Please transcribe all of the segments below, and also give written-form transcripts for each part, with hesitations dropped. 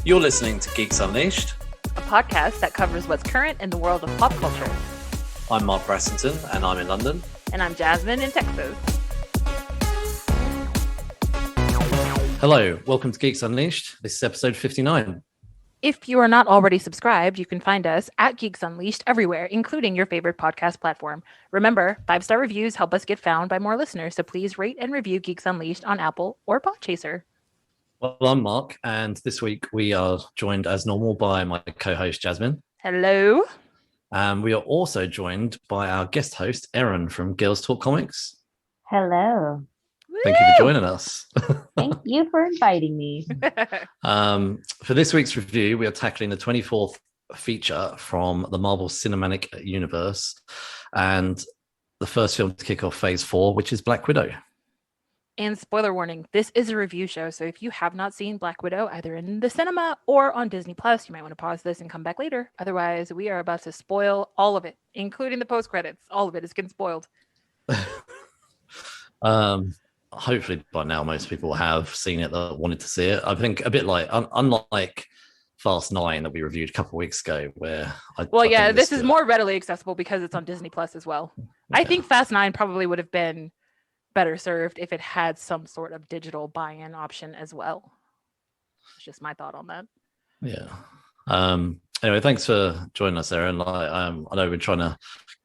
You're listening to Geeks Unleashed. A podcast that covers what's current in the world of pop culture. I'm Mark Brassington, and I'm in London. And I'm Jasmine in Texas. Hello, welcome to Geeks Unleashed. This is episode 59. If you are not already subscribed, you can find us at Geeks Unleashed everywhere, including your favorite podcast platform. Remember, 5-star reviews help us get found by more listeners, so please rate and review Geeks Unleashed on Apple or Podchaser. Well, I'm Mark, and this week we are joined as normal by my co-host Jasmine. Hello. We are also joined by our guest host, Erin from Girls Talk Comics. Hello. Thank you for joining us. Thank you for inviting me. For this week's review, we are tackling the 24th feature from the Marvel Cinematic Universe and the first film to kick off Phase 4, which is Black Widow. And spoiler warning, this is a review show, so if you have not seen Black Widow either in the cinema or on Disney Plus, you might want to pause this and come back later. Otherwise, we are about to spoil all of it, including the post-credits. All of it is getting spoiled. Hopefully by now most people have seen it that wanted to see it. I think a bit like unlike Fast 9 that we reviewed a couple of weeks ago, where this is more readily accessible because it's on Disney Plus as well. Yeah. I think Fast 9 probably would have been better served if it had some sort of digital buy-in option as well. It's just my thought on that. Yeah. Anyway, thanks for joining us, Erin. I know we've been trying to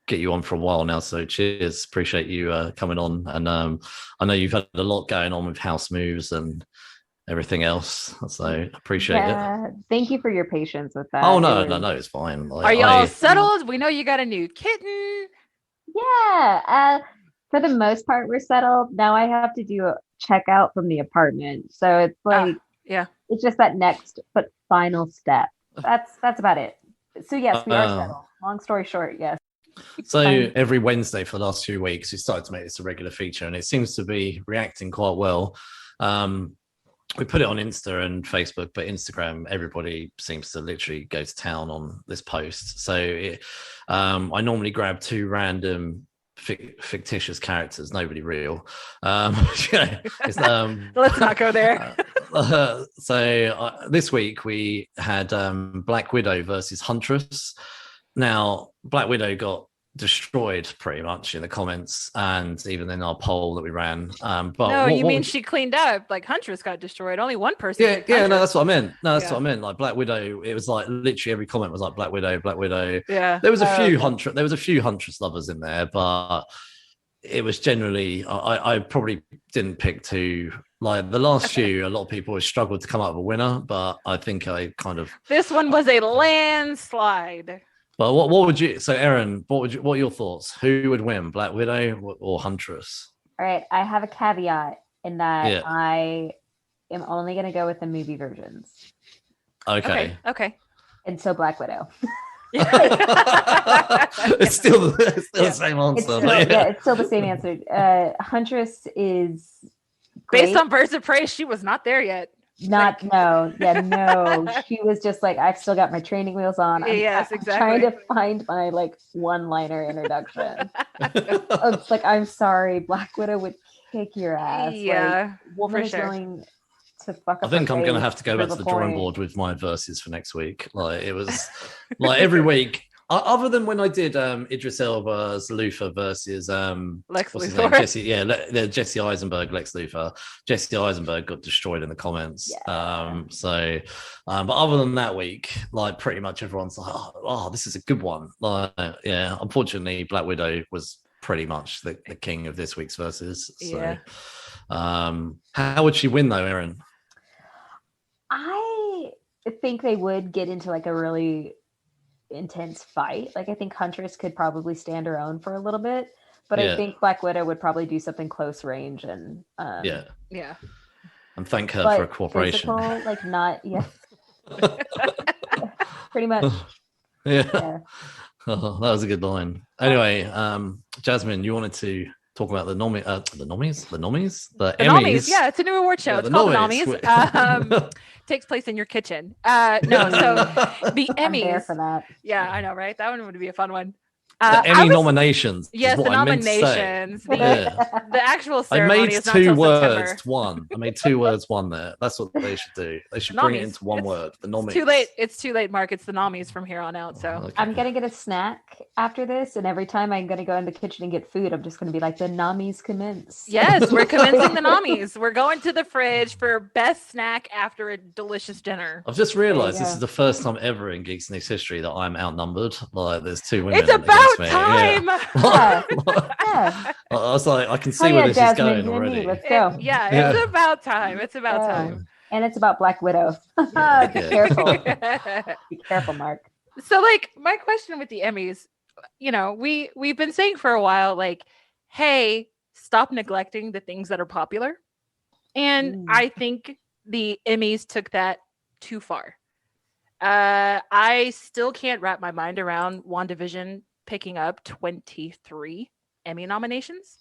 get you on for a while now, so cheers. Appreciate you coming on. And I know you've had a lot going on with house moves and everything else, so appreciate it. Thank you for your patience with that. Oh no, it's fine. Are y'all settled? We know you got a new kitten. Yeah. For the most part, we're settled. Now I have to do a checkout from the apartment. So it's like, it's just that next but final step. That's about it. So yes, we are settled. Long story short, yes. So every Wednesday for the last few weeks, we started to make this a regular feature, and it seems to be reacting quite well. We put it on Insta and Facebook, but Instagram, everybody seems to literally go to town on this post. So I normally grab 2 random fictitious characters, nobody real. Let's not go there. This week we had Black Widow versus Huntress. Now, Black Widow got destroyed pretty much in the comments and even in our poll that we ran. She cleaned up? Like Huntress got destroyed. Only one person. No, that's what I meant. What I meant. Like Black Widow, it was like literally every comment was like Black Widow, Black Widow. Yeah. There was a few Huntress lovers in there, but it was generally I probably didn't pick 2. Like the last few, a lot of people have struggled to come up with a winner, but I think I kind of this one was a landslide. But what would you? So, Erin, what are your thoughts? Who would win, Black Widow or Huntress? All right, I have a caveat in that I am only going to go with the movie versions. Okay. And so, Black Widow. It's still the same answer. It's still the same answer. Huntress is great. Based on Birds of Prey. She was not there yet. She was just like, I've still got my training wheels on. I'm trying to find my one-liner introduction. It's like, I'm sorry, Black Widow would kick your ass. Woman is willing to fuck up. I think I'm gonna have to go back to the drawing board with my verses for next week. Like it was like every week. Other than when I did Idris Elba's Luthor versus Lex Luthor. Jesse Eisenberg, Lex Luthor. Jesse Eisenberg got destroyed in the comments. But other than that week, like pretty much everyone's like, oh, this is a good one. Unfortunately, Black Widow was pretty much the king of this week's verses. So how would she win though, Erin? I think they would get into a really intense fight. I think Huntress could probably stand her own for a little bit, but I think Black Widow would probably do something close range and and thank her for her cooperation. Pretty much. Yeah. Oh, that was a good line. Anyway, Jasmine, you wanted to talk about the Emmys. Yeah, it's a new award show. It's called the Emmys. Takes place in your kitchen. So the Emmys. I'm there for that. Yeah, I know, right? That one would be a fun one. The Emmy nominations. Yes, the nominations. The actual ceremony. I made two words, one. I made 2 words, one there. That's what they should do. They should bring it into one word. The nomies. It's too late, Mark. It's the nomies from here on out. So okay. I'm gonna get a snack after this, and every time I'm gonna go in the kitchen and get food, I'm just gonna be like, the nomies commence. Yes, we're commencing the nomies. We're going to the fridge for best snack after a delicious dinner. I've just realized this is the first time ever in Geeks News history that I'm outnumbered. Like, there's 2 women. It's about time. Yeah. I was like, I can see where this Jasmine, is going already. Let's go. It's about time. It's about time. And it's about Black Widow. Be careful. Be careful, Mark. So, like, my question with the Emmys, we've been saying for a while, like, hey, stop neglecting the things that are popular. And I think the Emmys took that too far. I still can't wrap my mind around WandaVision picking up 23 Emmy nominations.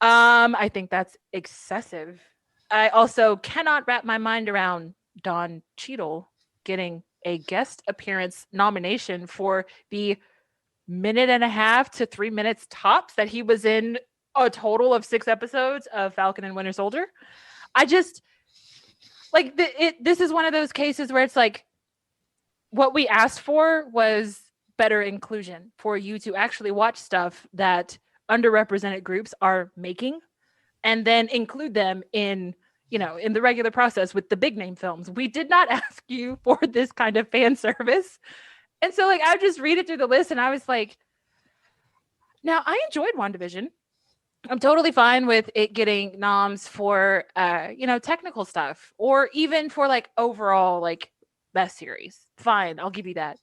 I think that's excessive. I also cannot wrap my mind around Don Cheadle getting a guest appearance nomination for the 1.5 to 3 minutes tops that he was in a total of 6 episodes of Falcon and Winter Soldier. I just like this is one of those cases where it's like what we asked for was better inclusion, for you to actually watch stuff that underrepresented groups are making and then include them in the regular process with the big name films. We did not ask you for this kind of fan service. And so, like, I just read it through the list and I was like, now I enjoyed WandaVision. I'm totally fine with it getting noms for, technical stuff or even for like overall, like, best series. Fine. I'll give you that.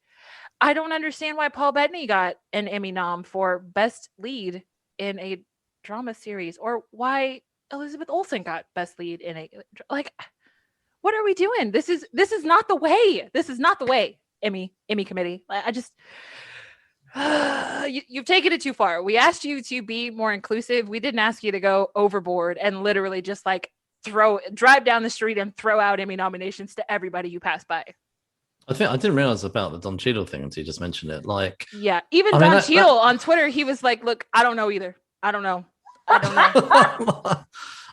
I don't understand why Paul Bettany got an Emmy nom for best lead in a drama series, or why Elizabeth Olsen got best lead in a, like, what are we doing? This is not the way. This is not the way. Emmy committee. I just, you've taken it too far. We asked you to be more inclusive. We didn't ask you to go overboard and literally just like drive down the street and throw out Emmy nominations to everybody you pass by. I didn't realize about the Don Cheadle thing until you just mentioned it. Like, yeah, even Don Cheadle on Twitter, he was like, "Look, I don't know either. I don't know."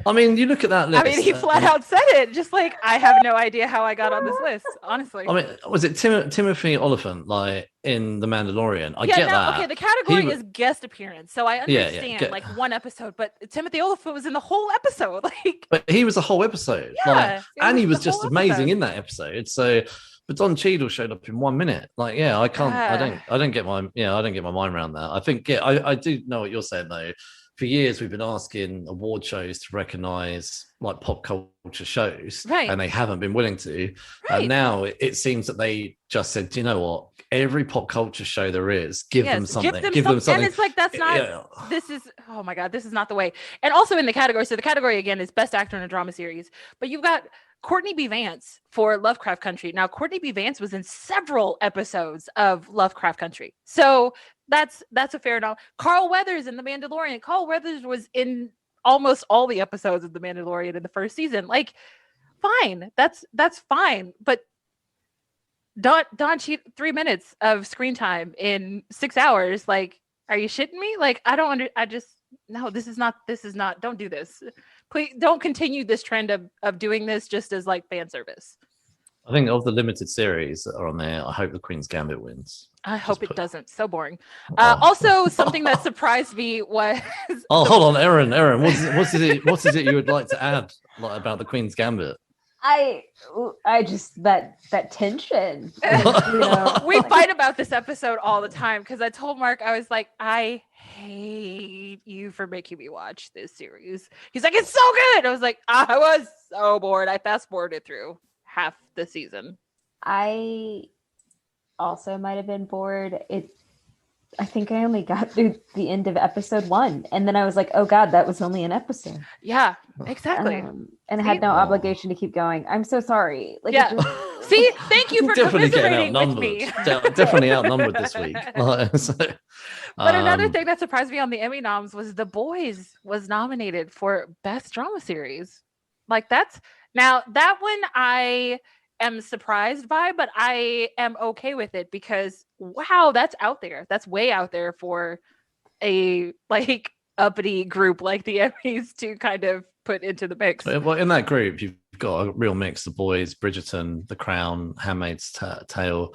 I mean, you look at that list. I mean, he flat out said it. Just like, I have no idea how I got on this list. Honestly. I mean, was it Timothy Oliphant, like in The Mandalorian? I get that. Okay, the category is guest appearance, so I understand like one episode, but Timothy Oliphant was in the whole episode. Like, but he was a whole episode. Yeah, and he was just amazing in that episode. So. But Don Cheadle showed up in 1 minute. Like, yeah, I can't. I don't get my mind around that. I think, I do know what you're saying though. For years, we've been asking award shows to recognize like pop culture shows, right? And they haven't been willing to. Right. And now it seems that they just said, do you know what? Every pop culture show there is, give them something. Give them something. And it's like, that's not. This is, oh my god, this is not the way. And also in the category. So the category again is best actor in a drama series. But you've got Courtney B. Vance for Lovecraft Country. Now, Courtney B. Vance was in several episodes of Lovecraft Country. So that's a fair enough. Carl Weathers in The Mandalorian. Carl Weathers was in almost all the episodes of The Mandalorian in the first season. Like, fine. That's fine. But Don Cheadle, 3 minutes of screen time in 6 hours. Like, are you shitting me? Like, no, this is not, don't do this. Please don't continue this trend of doing this just as like fan service. I think of the limited series that are on there, I hope the Queen's Gambit wins. I hope it doesn't. So boring. Also, something that surprised me was. Oh, hold on, Erin. What is it you would like to add about the Queen's Gambit? I just that tension. We fight about this episode all the time because I told Mark, I was like, I hate you for making me watch this series. He's like, it's so good. I was like, I was so bored. I fast forwarded through half the season. I also might have been bored. I think I only got through the end of episode 1, and then I was like, oh god, that was only an episode. Yeah, exactly. And I had no obligation to keep going. I'm so sorry. Like, yeah. See, thank you for commiserating with me. Definitely outnumbered this week. But another thing that surprised me on the Emmy noms was The Boys was nominated for Best Drama Series. Like, that one am surprised by, but I am okay with it because wow, that's out there. That's way out there for a like uppity group like the Emmys to kind of put into the mix. Well, in that group, you've got a real mix: The Boys, Bridgerton, The Crown, Handmaid's Tale,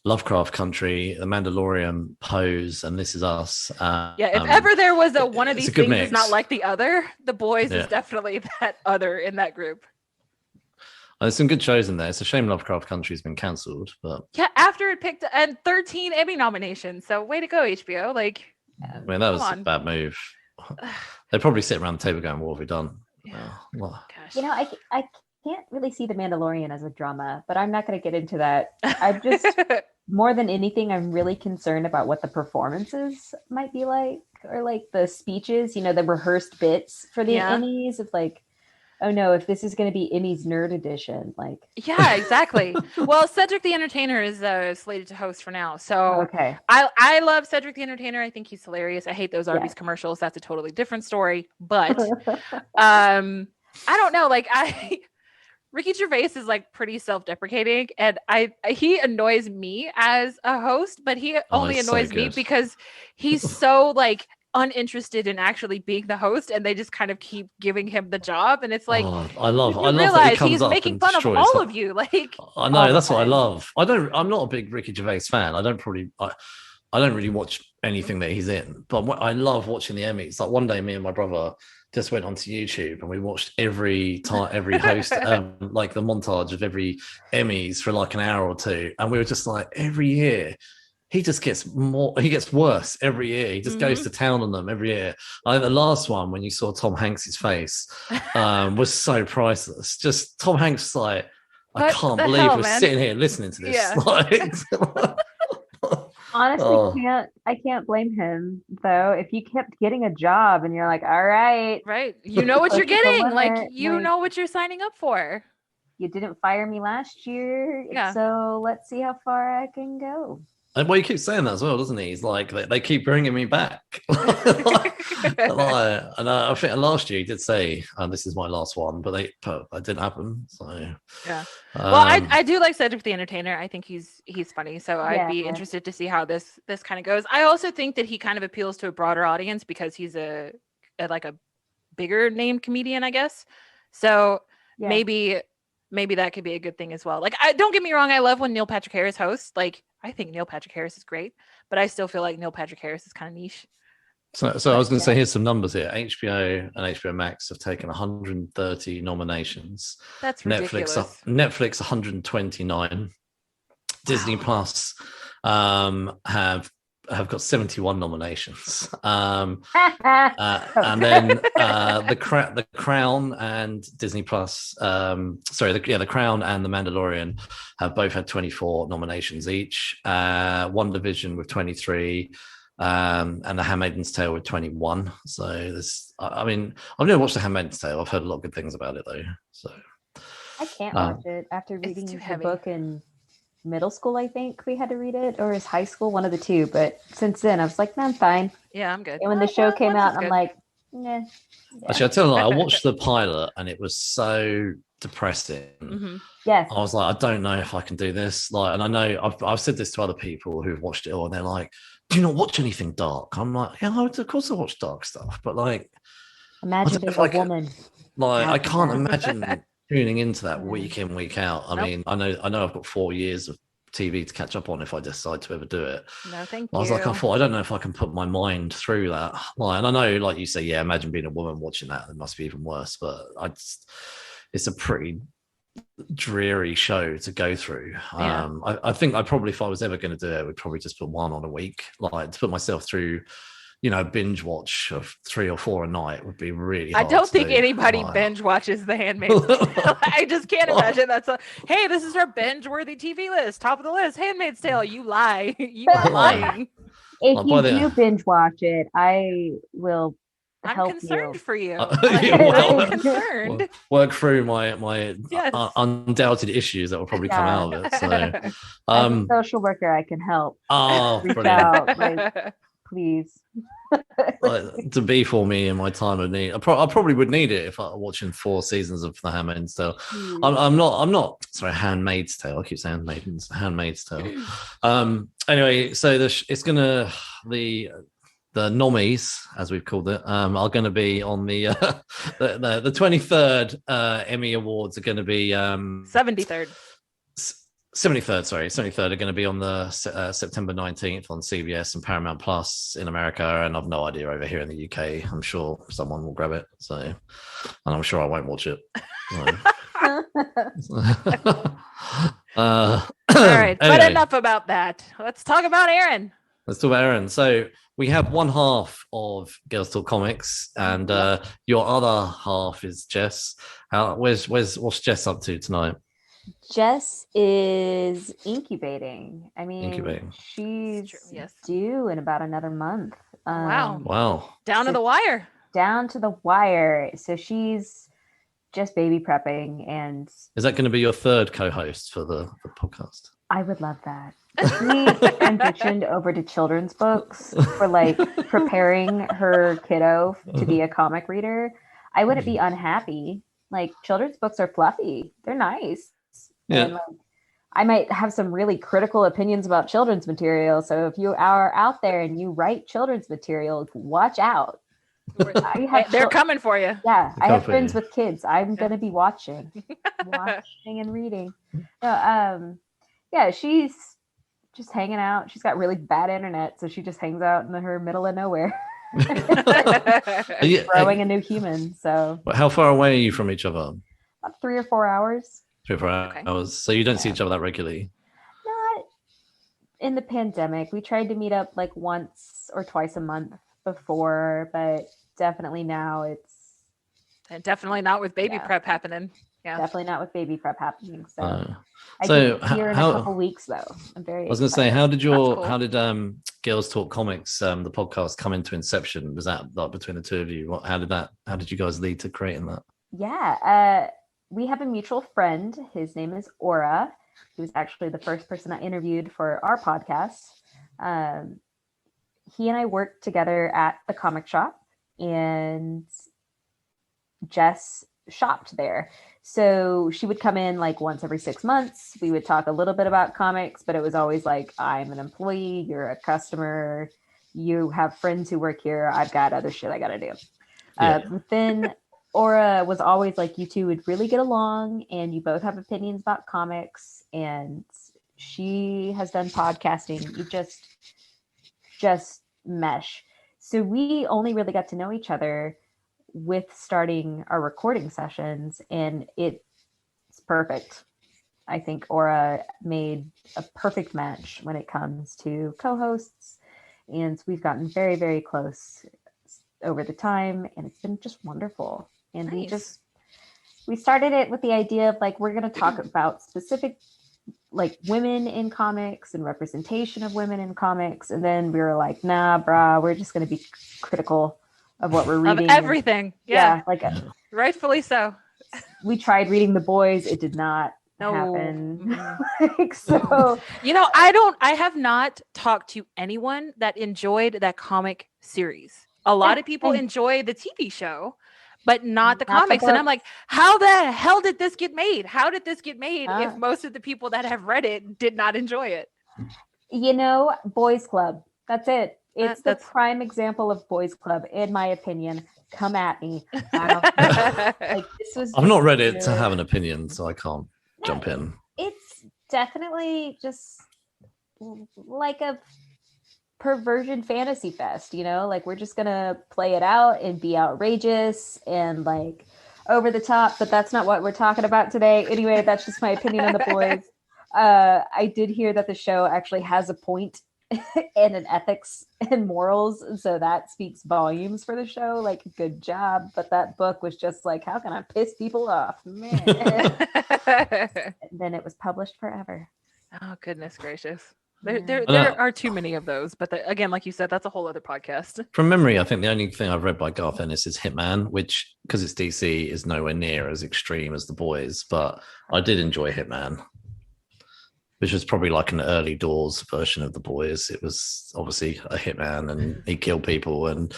Lovecraft Country, The Mandalorian, Pose, and This Is Us. If ever there was one of these things mix. That's not like the other, The Boys is definitely that other in that group. There's some good shows in there. It's a shame Lovecraft Country's been cancelled, but after it picked and 13 Emmy nominations, so way to go, HBO. Like, I mean, that was a bad move. They probably sit around the table going, "What have we done?" Yeah. Gosh. I can't really see The Mandalorian as a drama, but I'm not going to get into that. I'm just more than anything, I'm really concerned about what the performances might be like, or like the speeches, the rehearsed bits for the Emmys of like, oh no, if this is going to be Emmy's Nerd Edition, like. Yeah, exactly. Well, Cedric the Entertainer is slated to host for now. So okay. I love Cedric the Entertainer. I think he's hilarious. I hate those Arby's commercials. That's a totally different story. But I don't know. Like Ricky Gervais is like pretty self-deprecating, and he annoys me as a host, but he only annoys me because he's so like uninterested in actually being the host, and they just kind of keep giving him the job, and it's like I love realize that he comes he's up making and fun of destroys all of you. Like I know that's what I love. I'm not a big Ricky Gervais fan. I don't really watch anything that he's in, but I love watching the Emmys. Like one day, me and my brother just went onto YouTube and we watched every host, like the montage of every Emmys for like an hour or two, and we were just like, every year he just gets worse every year. He just goes to town on them every year. I think the last one, when you saw Tom Hanks's face, was so priceless. Just Tom Hanks, like, I can't believe we're sitting here listening to this. Yeah. Like, honestly, I can't blame him though. If you kept getting a job and you're like, all right, you know what you're getting, like you know what you're signing up for. You didn't fire me last year, so let's see how far I can go. And well, he keeps saying that as well, doesn't he? He's like, they keep bringing me back. And I think last year he did say, this is my last one, but that didn't happen. So yeah. Well, I do like Cedric the Entertainer. I think he's funny. So I'd be interested to see how this kind of goes. I also think that he kind of appeals to a broader audience because he's a bigger named comedian, I guess. So maybe that could be a good thing as well. Like, don't get me wrong, I love when Neil Patrick Harris hosts. Like, I think Neil Patrick Harris is great, but I still feel like Neil Patrick Harris is kind of niche. So I was going to say, here's some numbers here. HBO and HBO Max have taken 130 nominations. That's ridiculous. Netflix 129. Disney Plus have got 71 nominations. And then the Crown and Disney Plus, the Crown and The Mandalorian have both had 24 nominations each. One Division with 23, and The Handmaid's Tale with 21. So I've never watched The Handmaid's Tale. I've heard a lot of good things about it though. So I can't watch it after reading the book in middle school. I think we had to read it, or is high school, one of the two. But since then, I was like, no, I'm fine. Yeah, I'm good. And when the show came out, I'm like, nah. Actually, I tell you, I watched the pilot, and it was so depressing. Mm-hmm. Yes, I was like, I don't know if I can do this. Like, and I know I've said this to other people who've watched it all, and they're like, do you not watch anything dark? I'm like, yeah, of course I watch dark stuff, but like, imagine being a woman. Like, I can't imagine tuning into that week in, week out. I mean, I know I've got 4 years of TV to catch up on if I decide to ever do it. No, thank you. I was like, I don't know if I can put my mind through that. Like, and I know, like you say, yeah, imagine being a woman watching that. It must be even worse. But it's a pretty dreary show to go through. Yeah. I think if I was ever going to do it, I would probably just put one on a week. Like, to put myself through, binge watch of 3 or 4 a night would be really hard. I don't think anybody binge watches The Handmaid's Tale. I just can't imagine that's hey, this is our binge-worthy TV list. Top of the list, Handmaid's Tale. You lie. You are lying. If you do binge watch it, I will help concerned for you. I'm concerned. Work through my undoubted issues that will probably come out of it. So, as a social worker, I can help. Oh, reach brilliant. out, like, please. To be for me in my time of need. I probably would need it if I were watching 4 seasons of The Handmaid's Tale. I'm not. Sorry, Handmaid's Tale. I keep saying Handmaid's Tale. Anyway, so it's gonna the nommies, as we've called it, are going to be on the 23rd Emmy Awards are going to be 73rd. 73rd are going to be on the September 19th on CBS and Paramount Plus in America, and I've no idea over here in the UK. I'm sure someone will grab it, and I'm sure I won't watch it. All right, but enough about that. Let's talk about Erin. So we have one half of Girls Talk Comics, and your other half is Jess. What's Jess up to tonight? Jess is incubating. I mean, she's due in about another month. Wow. Down to the wire. Down to the wire. So she's just baby prepping. And is that going to be your third co-host for the podcast? I would love that. We transitioned over to children's books for like preparing her kiddo to be a comic reader. I wouldn't be unhappy. Like, children's books are fluffy. They're nice. Yeah. And, like, I might have some really critical opinions about children's material. So if you are out there and you write children's material, watch out. They're coming for you. Yeah. I have friends with kids. I'm going to be watching and reading. So, yeah, she's just hanging out. She's got really bad internet. So she just hangs out in her middle of nowhere. Growing a new human. So how far away are you from each other? About 3 or 4 hours. 3 or 4 hours. So you don't see each other that regularly? Not in the pandemic. We tried to meet up like once or twice a month before, but definitely now it's definitely not with baby prep happening. Yeah, definitely not with baby prep happening. So I think here in a couple weeks though. I'm very. I was going to say, how did Girls Talk Comics, the podcast, come into inception? Was that like between the two of you? How did you guys lead to creating that? Yeah, we have a mutual friend. His name is Aura. He was actually the first person I interviewed for our podcast. He and I worked together at the comic shop, and Jess shopped there. So she would come in like once every 6 months. We would talk a little bit about comics, but it was always like, I'm an employee, you're a customer, you have friends who work here, I've got other shit I got to do. But then Aura was always like, you two would really get along and you both have opinions about comics, and she has done podcasting. You just mesh. So we only really got to know each other with starting our recording sessions, and it's perfect. I think Aura made a perfect match when it comes to co-hosts, and we've gotten very, very close over the time, and it's been just wonderful. And nice. we started it with the idea of like, we're going to talk about specific like women in comics and representation of women in comics, and then we were like, nah, brah, we're just going to be critical of what we're reading. Of everything. Yeah. Like rightfully so. We tried reading The Boys. It did not happen. Like, so, I have not talked to anyone that enjoyed that comic series. A lot of people enjoy the TV show, but not the comics. And I'm like, how the hell did this get made? How did this get made if most of the people that have read it did not enjoy it? Boys Club. That's it. It's the prime example of Boys Club, in my opinion. Come at me. I've not read it to have an opinion, so I can't jump in. It's definitely just like a perversion fantasy fest, like we're just gonna play it out and be outrageous and like over the top, but that's not what we're talking about today. Anyway, that's just my opinion on The Boys. I did hear that the show actually has a point and an ethics and morals, so that speaks volumes for the show. Like, good job. But that book was just like, how can I piss people off, man? And then it was published forever. Oh, goodness gracious. There are too many of those, but again, like you said, that's a whole other podcast. From memory, I think the only thing I've read by Garth Ennis is Hitman, which, because it's DC, is nowhere near as extreme as The Boys, but I did enjoy Hitman. which was probably like an early doors version of The Boys. It was obviously a hitman and he killed people,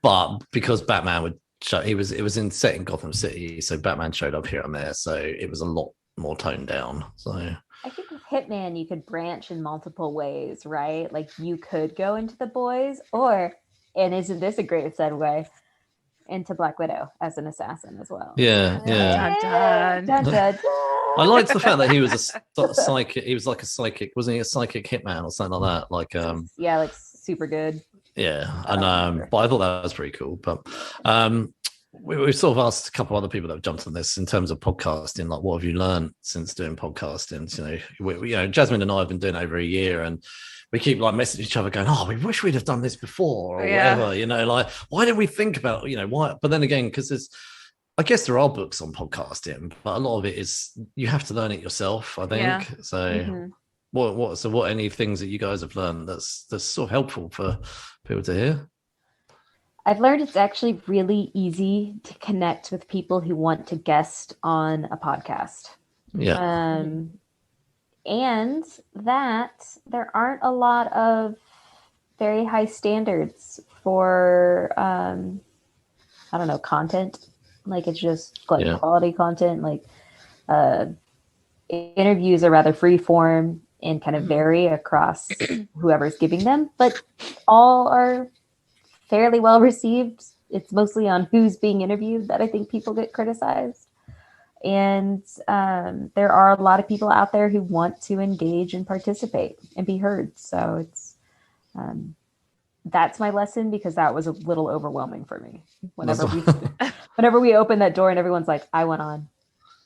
but because Batman would show, it was set in Gotham City, so Batman showed up here and there, so it was a lot more toned down. So I think with Hitman you could branch in multiple ways, right? Like you could go into The Boys, and isn't this a great segue, into Black Widow as an assassin as well. Yeah. Dun, dun. Dun, dun, dun. I liked the fact that he was a psychic. He was like a psychic, wasn't he? A psychic hitman or something like that. Like like super good. Yeah, and but I thought that was pretty cool. But we've sort of asked a couple of other people that have jumped on this in terms of podcasting. Like, what have you learned since doing podcasting? Jasmine and I have been doing it over a year, and we keep like messaging each other going, oh, we wish we'd have done this before or whatever, like, why didn't we think about, why? But then again, because I guess there are books on podcasting, but a lot of it is, you have to learn it yourself, I think. Yeah. So what any things that you guys have learned that's sort of helpful for people to hear? I've learned it's actually really easy to connect with people who want to guest on a podcast. Yeah. And that there aren't a lot of very high standards for, content. Like it's just like quality content. Like interviews are rather free form and kind of vary across whoever's giving them, but all are fairly well received. It's mostly on who's being interviewed that I think people get criticized. And there are a lot of people out there who want to engage and participate and be heard. So it's that's my lesson, because that was a little overwhelming for me. Whenever we open that door and everyone's like, I want on,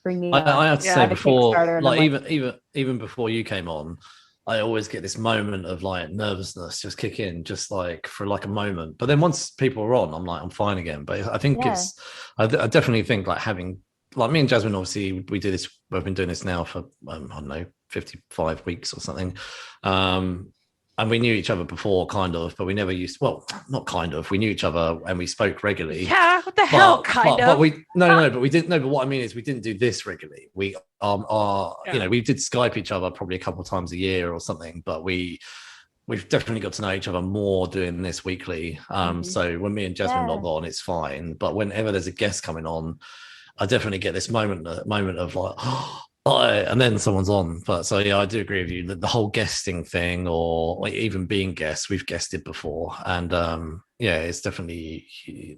bring me on. I have to say, before, like even before you came on, I always get this moment of like nervousness just kick in, just like for like a moment. But then once people are on, I'm like, I'm fine again. But I think I definitely think like having, like me and Jasmine, obviously we've been doing this now for, I don't know, 55 weeks or something. And we knew each other before, kind of, but we never used, not kind of, we knew each other and we spoke regularly. Yeah, what the hell, kind of? But we didn't, but what I mean is we didn't do this regularly. We we did Skype each other probably a couple of times a year or something, but we've definitely got to know each other more doing this weekly. So when me and Jasmine log on, it's fine. But whenever there's a guest coming on, I definitely get this moment of like, and then someone's on. But so I do agree with you that the whole guesting thing, or like even being guests, we've guested before, and it's definitely,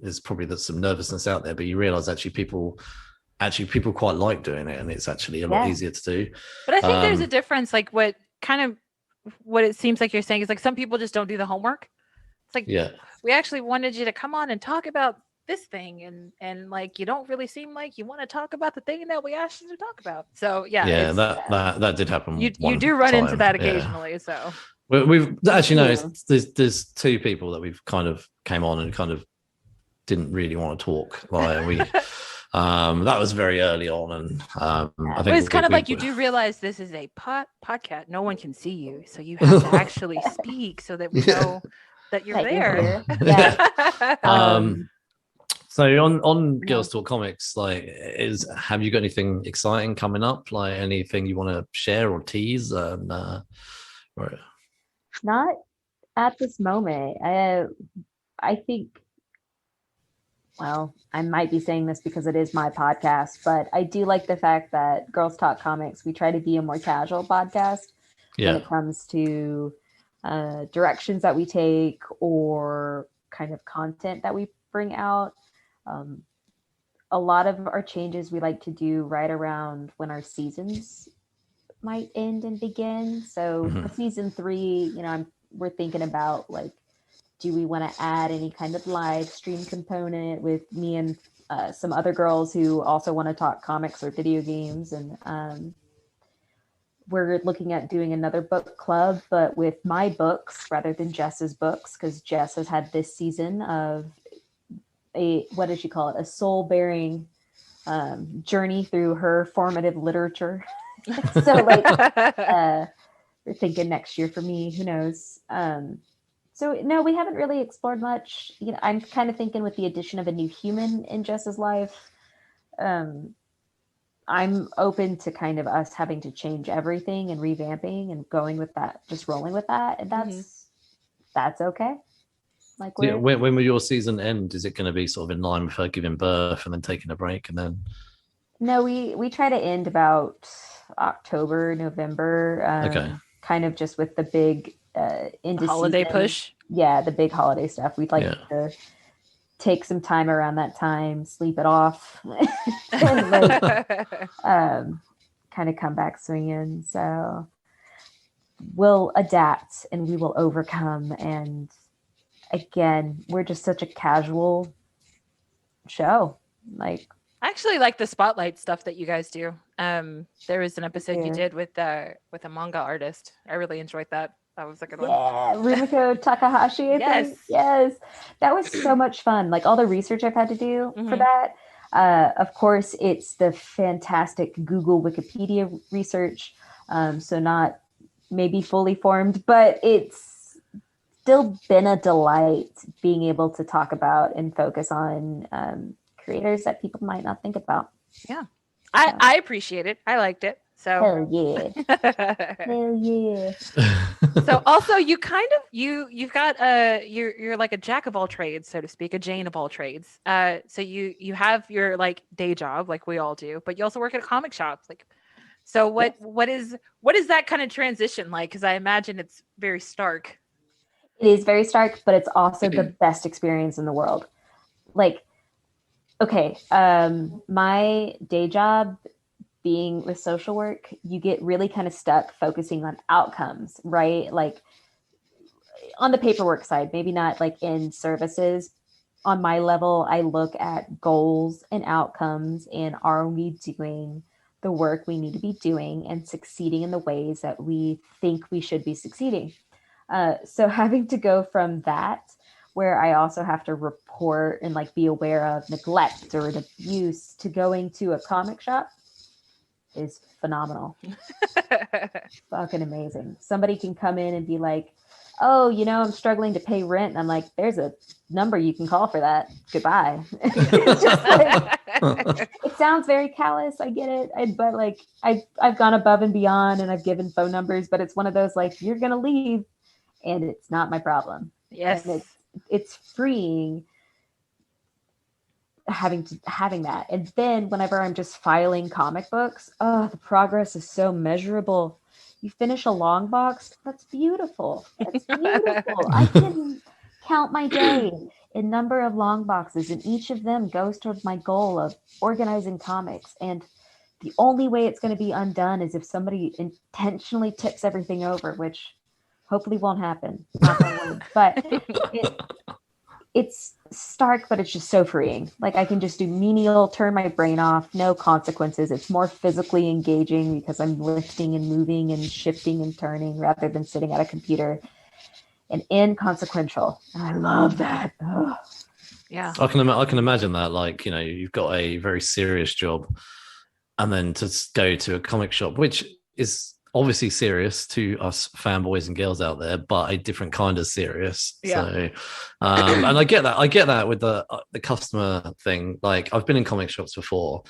there's probably some nervousness out there, but you realize actually people quite like doing it, and it's actually a lot easier to do. But I think there's a difference, like what it seems like you're saying is like some people just don't do the homework. It's like, we actually wanted you to come on and talk about this thing, and like you don't really seem like you want to talk about the thing that we asked you to talk about. So that did happen. You do run into that occasionally. So we've actually noticed there's two people that we've kind of came on and kind of didn't really want to talk. Like we that was very early on, and I think it's kind of like you do realize this is a podcast. No one can see you, so you have to actually speak so that we know that you're there. So on Girls Talk Comics, like, have you got anything exciting coming up? Like anything you want to share or tease? Not at this moment. I think, well, I might be saying this because it is my podcast, but I do like the fact that Girls Talk Comics, we try to be a more casual podcast when it comes to directions that we take or kind of content that we bring out. A lot of our changes we like to do right around when our seasons might end and begin. So for season 3, we're thinking about like, do we want to add any kind of live stream component with me and some other girls who also want to talk comics or video games? And we're looking at doing another book club, but with my books rather than Jess's books, because Jess has had this season of what does she call it? A soul-bearing journey through her formative literature. So like, we're thinking next year for me, who knows? So no, we haven't really explored much. I'm kind of thinking with the addition of a new human in Jess's life, I'm open to kind of us having to change everything and revamping and going with that, just rolling with that. And that's okay. Like, when will your season end? Is it going to be sort of in line with her giving birth and then taking a break and then? No, we try to end about October, November. Okay. Kind of just with the big holiday push. Yeah, the big holiday stuff. We'd like to take some time around that time, sleep it off, and like, kind of come back swinging. So we'll adapt and we will overcome. And again, we're just such a casual show. Like, I actually like the spotlight stuff that you guys do. There was an episode you did with a manga artist. I really enjoyed that. That was a good one. Yeah, Rumiko Takahashi. I think. Yes, that was so much fun. Like all the research I've had to do for that. Of course, it's the fantastic Google Wikipedia research. So not maybe fully formed, but it's still been a delight being able to talk about and focus on creators that people might not think about. Yeah, I appreciate it. I liked it. So hell yeah. Hell yeah. So also you kind of you've got you're like a jack of all trades, so to speak, a Jane of all trades. So you have your like day job like we all do, but you also work at a comic shop. Like, so what is that kind of transition like? Because I imagine it's very stark. It is very stark, but it's also the best experience in the world. Like, okay, my day job being with social work, you get really kind of stuck focusing on outcomes, right? Like on the paperwork side, maybe not like in services. On my level, I look at goals and outcomes and are we doing the work we need to be doing and succeeding in the ways that we think we should be succeeding. So having to go from that, where I also have to report and like be aware of neglect or abuse, to going to a comic shop is phenomenal. Fucking amazing. Somebody can come in and be like, oh, I'm struggling to pay rent. And I'm like, there's a number you can call for that. Goodbye. It's just like, it sounds very callous. I get it. But like, I've gone above and beyond and I've given phone numbers, but it's one of those, like, you're going to leave and it's not my problem. Yes. And it's freeing having that. And then whenever I'm just filing comic books, the progress is so measurable. You finish a long box, that's beautiful. That's beautiful. I can count my day in number of long boxes, and each of them goes towards my goal of organizing comics. And the only way it's going to be undone is if somebody intentionally tips everything over, which hopefully won't happen. But it's stark, but it's just so freeing. Like I can just do menial, turn my brain off, no consequences. It's more physically engaging because I'm lifting and moving and shifting and turning rather than sitting at a computer, and inconsequential. And I love that. Ugh. Yeah. I can imagine that. Like, you've got a very serious job and then to go to a comic shop, which is obviously serious to us fanboys and girls out there, but a different kind of serious. Yeah. So, and I get that with the customer thing. Like I've been in comic shops before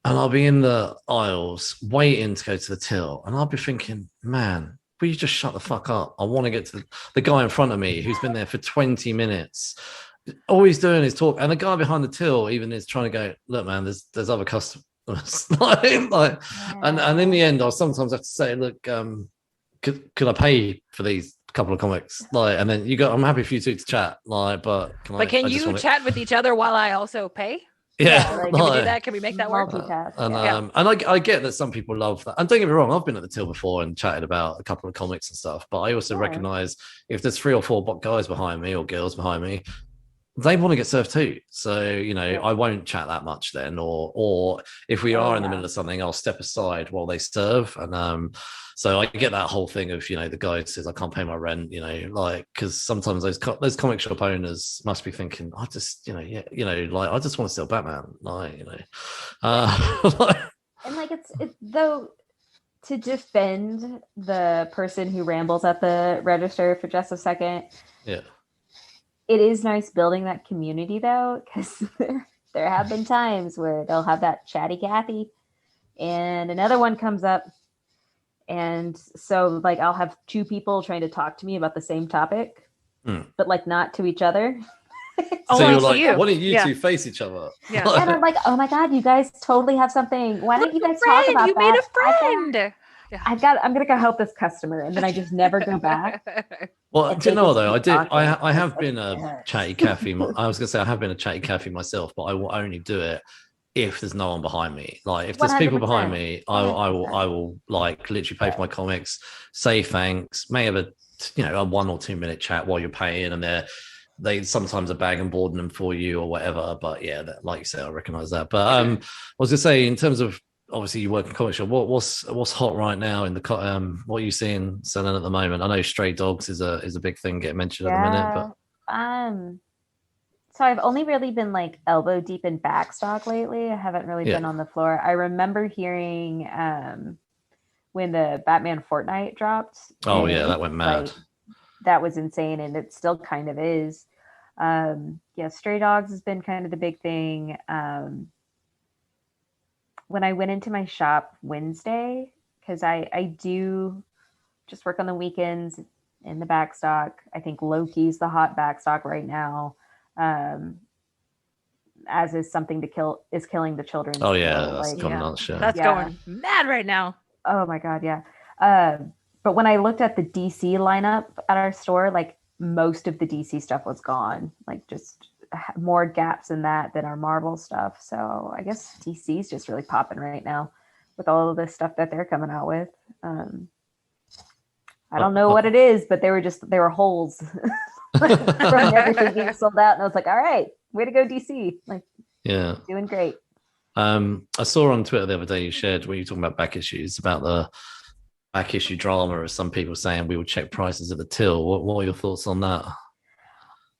and I'll be in the aisles waiting to go to the till and I'll be thinking, man, will you just shut the fuck up? I want to get to the guy in front of me who's been there for 20 minutes. All he's doing is talk. And the guy behind the till even is trying to go, look, man, there's other customers. And in the end, I'll sometimes have to say, look, could I pay for these couple of comics? Like, and then I'm happy for you two to chat. Like, but can you chat with each other while I also pay? Yeah, like, can we do that? Can we make that work? And I get that some people love that. And don't get me wrong, I've been at the till before and chatted about a couple of comics and stuff. But I also recognize if there's 3 or 4 guys behind me or girls behind me, they want to get served too. So, I won't chat that much then, or if we are in the middle of something, I'll step aside while they serve. And so I get that whole thing of, the guy says, I can't pay my rent, like, because sometimes those comic shop owners must be thinking, I just, I just want to sell Batman. Like, and like, it's though, to defend the person who rambles at the register for just a second. Yeah. It is nice building that community though, because there have been times where they'll have that chatty Cathy and another one comes up. And so like I'll have two people trying to talk to me about the same topic, but like not to each other. So you're like, why don't you two face each other? Yeah. And I'm like, oh my God, you guys totally have something. Why don't you guys talk about that? You made a friend. I'm gonna go help this customer, and then I just never go back. Well, do you know what though? I have been a chatty Cathy. I was gonna say I have been a chatty Cathy myself, but I will only do it if there's no one behind me. Like if there's 100%. People behind me, I will like literally pay for my comics, say thanks, may have a 1 or 2 minute chat while you're paying, and they sometimes are bag and boarding them for you or whatever. But yeah, like you said, I recognize that. But I was gonna say, in terms of obviously you work in comic shop, what's hot right now in the what are you seeing selling at the moment? I know stray dogs is a big thing getting mentioned at the minute, but so I've only really been like elbow deep in backstock lately. I haven't really been on the floor. I remember hearing when the Batman Fortnite dropped. Oh yeah, that went mad. Like, that was insane, and it still kind of is. Stray dogs has been kind of the big thing. When I went into my shop Wednesday, because I do just work on the weekends in the backstock. I think Loki's the hot backstock right now. As is something is killing the children. Oh yeah, that's gone nuts. That's going mad right now. Oh my God, yeah. But when I looked at the DC lineup at our store, like most of the DC stuff was gone. Like just more gaps in that than our Marvel stuff. So I guess DC is just really popping right now with all of this stuff that they're coming out with. I don't know what it is, but they were holes from everything being sold out. And I was like, all right, way to go, DC. Like, yeah, doing great. I saw on Twitter the other day you shared when you were talking about back issues, about the back issue drama, as some people saying we will check prices at the till. What are your thoughts on that?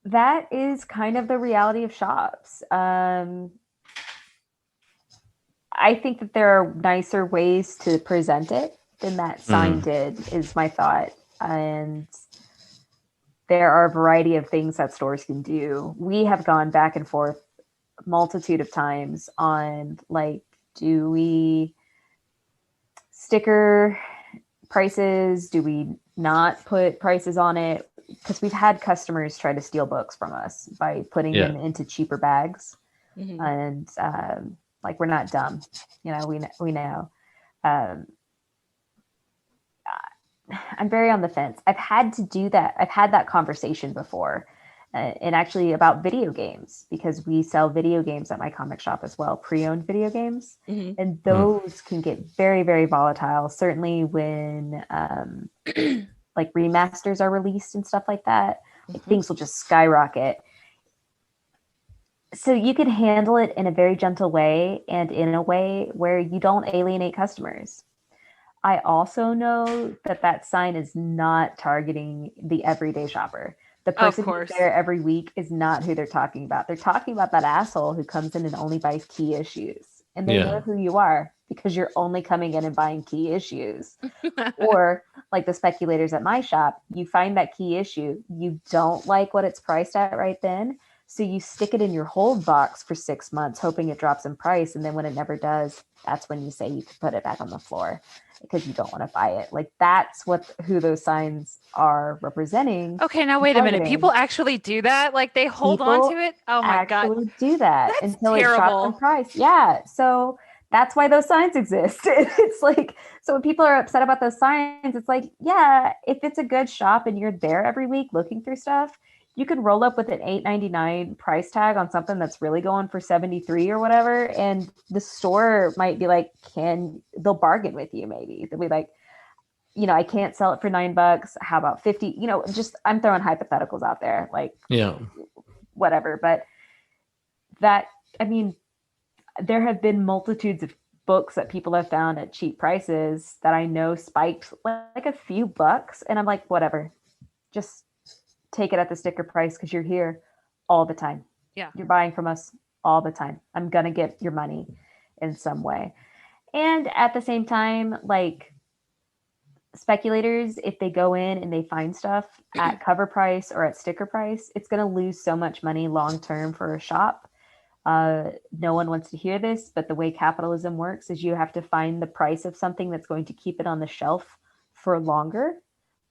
That is kind of the reality of shops. I think that there are nicer ways to present it than that sign did, is my thought. And there are a variety of things that stores can do. We have gone back and forth a multitude of times on, like, do we sticker prices? Do we not put prices on it? Because we've had customers try to steal books from us by putting them into cheaper bags. And like, we're not dumb, we know. I'm very on the fence. I've had to do that. I've had that conversation before, and actually about video games, because we sell video games at my comic shop as well, pre-owned video games. And those can get very, very volatile, certainly when like remasters are released and stuff like that. Like, things will just skyrocket. So you can handle it in a very gentle way, and in a way where you don't alienate customers. I also know that sign is not targeting the everyday shopper. The person who's there every week is not who they're talking about. They're talking about that asshole who comes in and only buys key issues. And they know who you are, because you're only coming in and buying key issues. Or like the speculators at my shop, you find that key issue, you don't like what it's priced at right then, so you stick it in your hold box for 6 months, hoping it drops in price. And then when it never does, that's when you say you can put it back on the floor, because you don't want to buy it. Like, that's who those signs are representing. Okay, now wait a minute. People actually do that? Like, they hold on to it? Oh my God. Actually do that. That's until terrible. It drops in price. Yeah. So that's why those signs exist. It's like, so when people are upset about those signs, it's like, yeah, if it's a good shop and you're there every week looking through stuff, you could roll up with an $8.99 price tag on something that's really going for $73 or whatever. And the store might be like, they'll bargain with you. Maybe they'll be like, I can't sell it for $9. How about 50? Just, I'm throwing hypotheticals out there, like, whatever. But there have been multitudes of books that people have found at cheap prices that I know spiked like a few bucks. And I'm like, whatever, just take it at the sticker price, because you're here all the time. Yeah. You're buying from us all the time. I'm going to get your money in some way. And at the same time, like, speculators, if they go in and they find stuff at cover price or at sticker price, it's going to lose so much money long term for a shop. No one wants to hear this, but the way capitalism works is you have to find the price of something that's going to keep it on the shelf for longer.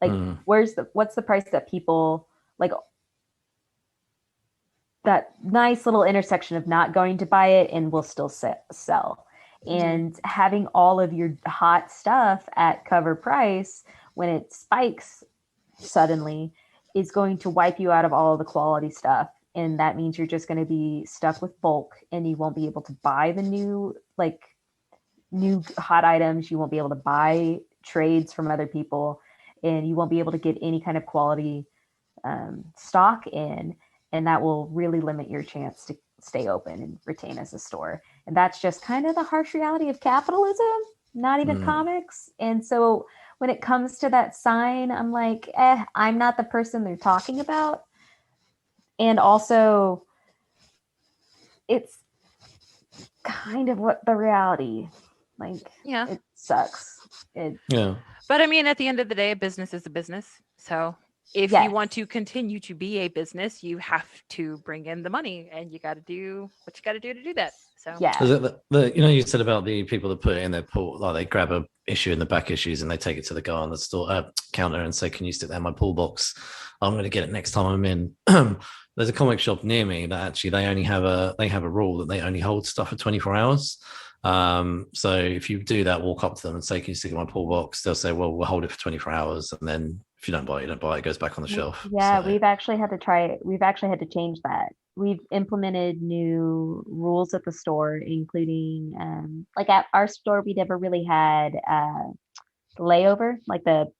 Like, what's the price that people like, that nice little intersection of not going to buy it and will still sell. And having all of your hot stuff at cover price when it spikes suddenly is going to wipe you out of all of the quality stuff. And that means you're just going to be stuck with bulk, and you won't be able to buy the new hot items. You won't be able to buy trades from other people, and you won't be able to get any kind of quality stock in. And that will really limit your chance to stay open and retain as a store. And that's just kind of the harsh reality of capitalism, not even comics. And so when it comes to that sign, I'm like, I'm not the person they're talking about. And also, it's kind of what the reality, like, it sucks. But I mean, at the end of the day, a business is a business. So if you want to continue to be a business, you have to bring in the money, and you got to do what you got to do that. So you said about the people that put it in their pool, like they grab a issue in the back issues and they take it to the guy on the store counter and say, "Can you stick that in my pool box? I'm going to get it next time I'm in." There's a comic shop near me that actually they have a rule that they only hold stuff for 24 hours. So if you do that, walk up to them and say, "Can you stick it in my pool box?" They'll say, "Well, we'll hold it for 24 hours, and then if you don't buy it, you don't buy it. It goes back on the shelf." Yeah, so we've actually had to change that. We've implemented new rules at the store, including like at our store, we never really had layover, like the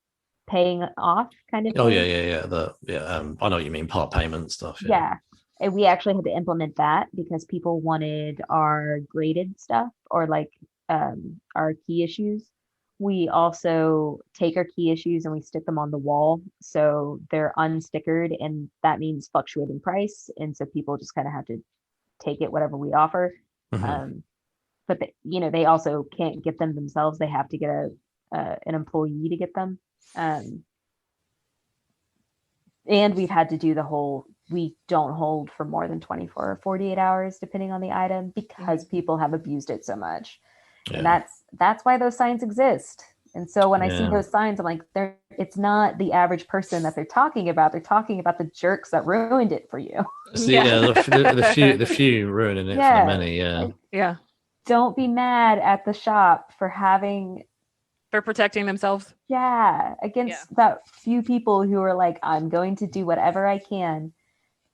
paying off kind of thing. Oh yeah. I know what you mean, part payment stuff. Yeah. And we actually had to implement that because people wanted our graded stuff, or like our key issues. We also take our key issues and we stick them on the wall, so they're unstickered, and that means fluctuating price, and so people just kind of have to take it whatever we offer. But they also can't get them themselves. They have to get an employee to get them. And we've had to do the whole, we don't hold for more than 24 or 48 hours depending on the item, because people have abused it so much. And that's why those signs exist. And so when I see those signs, I'm like, it's not the average person that they're talking about. They're talking about the jerks that ruined it for you. The few ruining it for the many. Don't be mad at the shop for protecting themselves. Against that few people who are like, I'm going to do whatever I can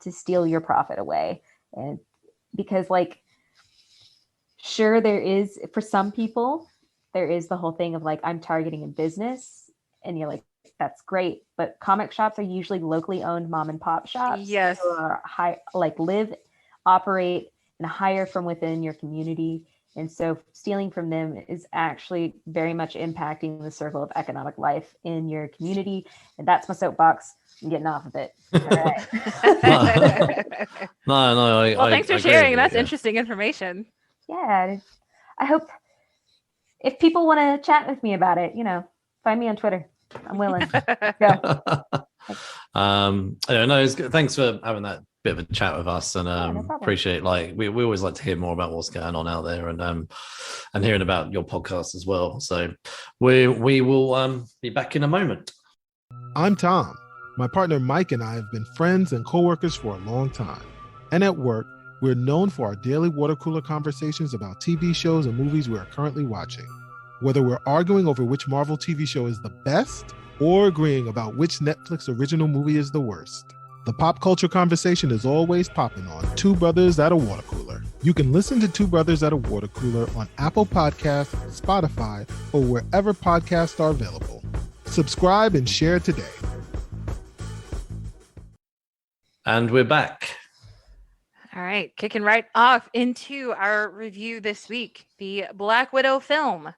to steal your profit away. And because, like, sure, there is, for some people, there is the whole thing of like, I'm targeting a business, and you're like, that's great. But comic shops are usually locally owned mom and pop shops. Yes. Who are live, operate, and hire from within your community. And so stealing from them is actually very much impacting the circle of economic life in your community. And that's my soapbox. I'm getting off of it. All right. Well, thanks for sharing. That's interesting information. Yeah. I hope if people want to chat with me about it, find me on Twitter. I'm willing. Go. Thanks for having that bit of a chat with us, and no appreciate, like, we always like to hear more about what's going on out there, and hearing about your podcast as well. So we will be back in a moment. I'm Tom. My partner Mike and I have been friends and coworkers for a long time. And at work, we're known for our daily water cooler conversations about TV shows and movies we are currently watching. Whether we're arguing over which Marvel TV show is the best, or agreeing about which Netflix original movie is the worst, the pop culture conversation is always popping on Two Brothers at a Water Cooler. You can listen to Two Brothers at a Water Cooler on Apple Podcasts, Spotify, or wherever podcasts are available. Subscribe and share today. And we're back. All right, kicking right off into our review this week, the Black Widow film,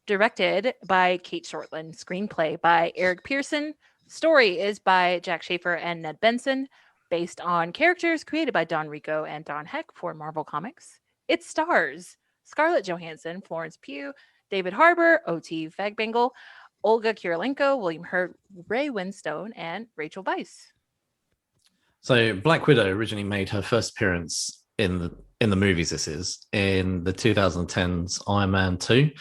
directed by Kate Shortland, screenplay by Eric Pearson. Story is by Jack Schaefer and Ned Benson, based on characters created by Don Rico and Don Heck for Marvel Comics. It stars Scarlett Johansson, Florence Pugh, David Harbour, O.T. Fagbengle, Olga Kurylenko, William Hurt, Ray Winstone, and Rachel Weisz. So Black Widow originally made her first appearance in in the movies. This is in the 2010s Iron Man 2.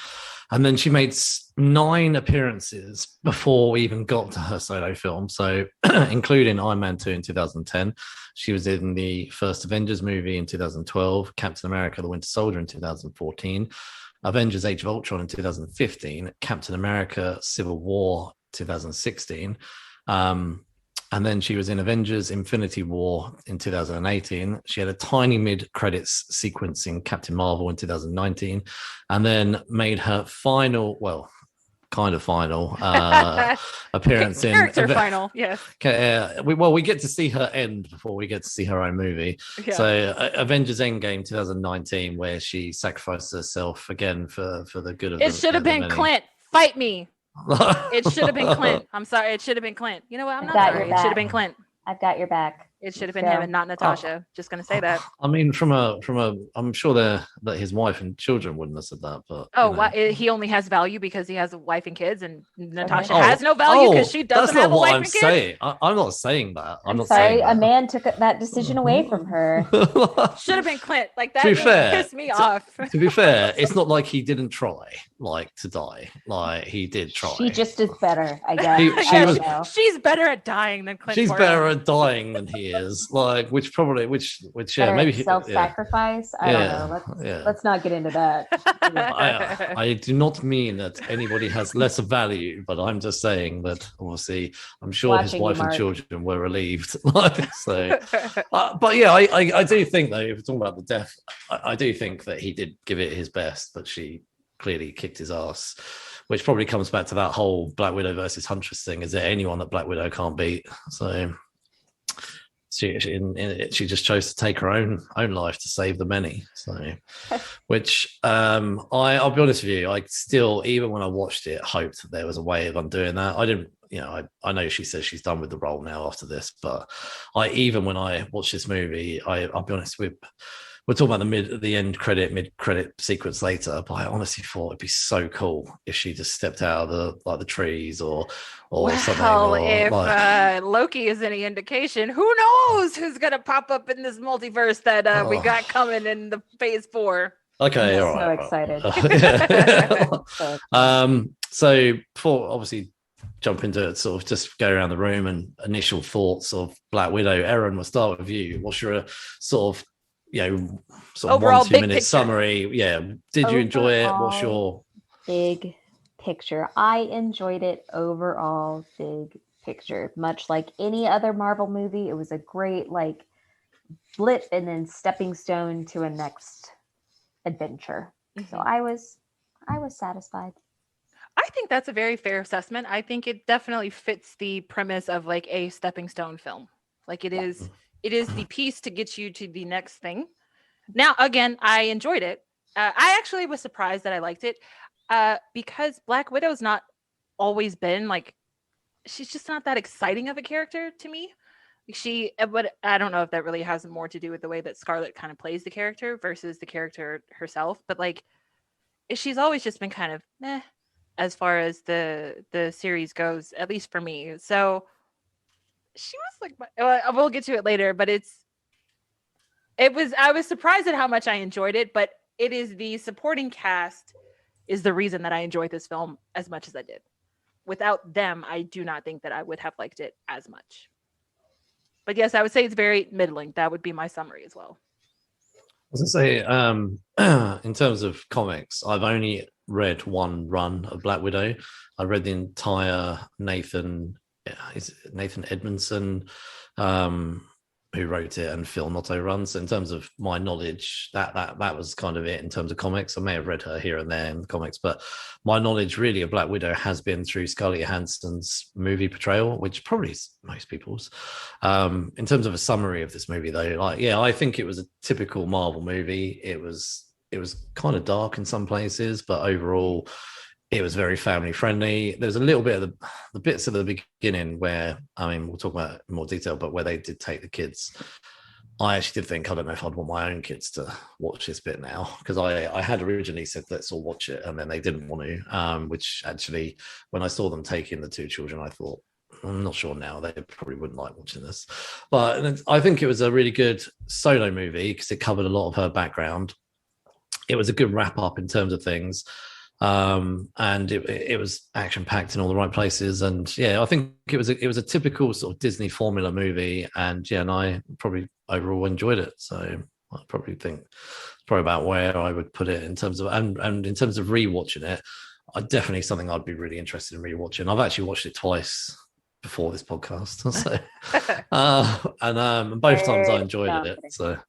And then she made 9 appearances before we even got to her solo film. So including Iron Man 2 in 2010, she was in the first Avengers movie in 2012, Captain America, the Winter Soldier in 2014, Avengers Age of Ultron in 2015, Captain America Civil War 2016. And then she was in Avengers Infinity War in 2018. She had a tiny mid-credits sequence in Captain Marvel in 2019, and then made her final, well, kind of final appearance in final, yes. We get to see her end before we get to see her own movie. Yeah. So Avengers Endgame 2019, where she sacrificed herself again for the good of it. Should have been Clint. Fight me. It should have been Clint. I'm sorry. It should have been Clint. You know what? I'm not sorry. It should have been Clint. I've got your back. It should have been him and not Natasha. Just gonna say that. I mean, from a, I'm sure that his wife and children wouldn't have said that, but he only has value because he has a wife and kids, and Natasha has no value because she doesn't have a wife and kids. That's not what I'm saying. I'm not saying that. I'm not sorry. Saying that. A man took that decision away from her. Should have been Clint. Like that pissed me off. To be fair, it's not like he didn't try, like, to die. Like, he did try. She just is better, I guess. She's better at dying than Clint. She's better at dying than he is. Like, which maybe self-sacrifice. I don't know. Let's not get into that. I do not mean that anybody has lesser value, but I'm just saying that obviously I'm sure his wife and children were relieved. So, but yeah, I do think though, if we're talking about the death, I do think that he did give it his best, but she clearly kicked his ass. Which probably comes back to that whole Black Widow versus Huntress thing. Is there anyone that Black Widow can't beat? So. She just chose to take her own life to save the many. So, which I'll be honest with you, I still, even when I watched it, hoped that there was a way of undoing that. I didn't, I know she says she's done with the role now after this, but even when I watched this movie, I'll be honest with. We're talking about the mid-credit sequence later, but I honestly thought it'd be so cool if she just stepped out of the trees or something. Well, if Loki is any indication, who knows who's gonna pop up in this multiverse that we got coming in the Phase 4. Okay, all right. So excited. So before obviously jump into it, sort of just go around the room and initial thoughts of Black Widow. Erin, we'll start with you. What's your sort of overall 1-2 minute summary? Did you enjoy it? What's your big picture? I enjoyed it overall. Big picture, much like any other Marvel movie, it was a great blip and then stepping stone to a next adventure. So I was satisfied. I think that's a very fair assessment. I think it definitely fits the premise of a stepping stone film. It is the piece to get you to the next thing. Now, again, I enjoyed it. I actually was surprised that I liked it because Black Widow's not always been she's just not that exciting of a character to me. But I don't know if that really has more to do with the way that Scarlett kind of plays the character versus the character herself. But she's always just been kind of meh as far as the series goes, at least for me. So she was we'll get to it later, but I was surprised at how much I enjoyed it, but it is the supporting cast is the reason that I enjoyed this film as much as I did. Without them, I do not think that I would have liked it as much. But yes, I would say it's very middling. That would be my summary as well. I was going to say, in terms of comics, I've only read one run of Black Widow. I read the entire Nathan Edmondson, who wrote it, and Phil Noto runs. So in terms of my knowledge, that was kind of it in terms of comics. I may have read her here and there in the comics, but my knowledge really of Black Widow has been through Scarlett Johansson's movie portrayal, which probably is most people's. In terms of a summary of this movie, though, I think it was a typical Marvel movie. It was kind of dark in some places, but overall, it was very family friendly. There's a little bit of the bits at the beginning where, we'll talk about it in more detail, but where they did take the kids. I actually did think, I don't know if I'd want my own kids to watch this bit now, because I had originally said, let's all watch it. And then they didn't want to, which actually, when I saw them taking the 2 children, I thought, I'm not sure now. They probably wouldn't like watching this, but I think it was a really good solo movie because it covered a lot of her background. It was a good wrap up in terms of things. And it was action packed in all the right places, and yeah, I think it was a typical sort of Disney formula movie, and yeah, and I probably overall enjoyed it. So I probably think it's probably about where I would put it in terms of and in terms of rewatching it. I definitely something I'd be really interested in rewatching. I've actually watched it twice before this podcast, so and both times I enjoyed it. So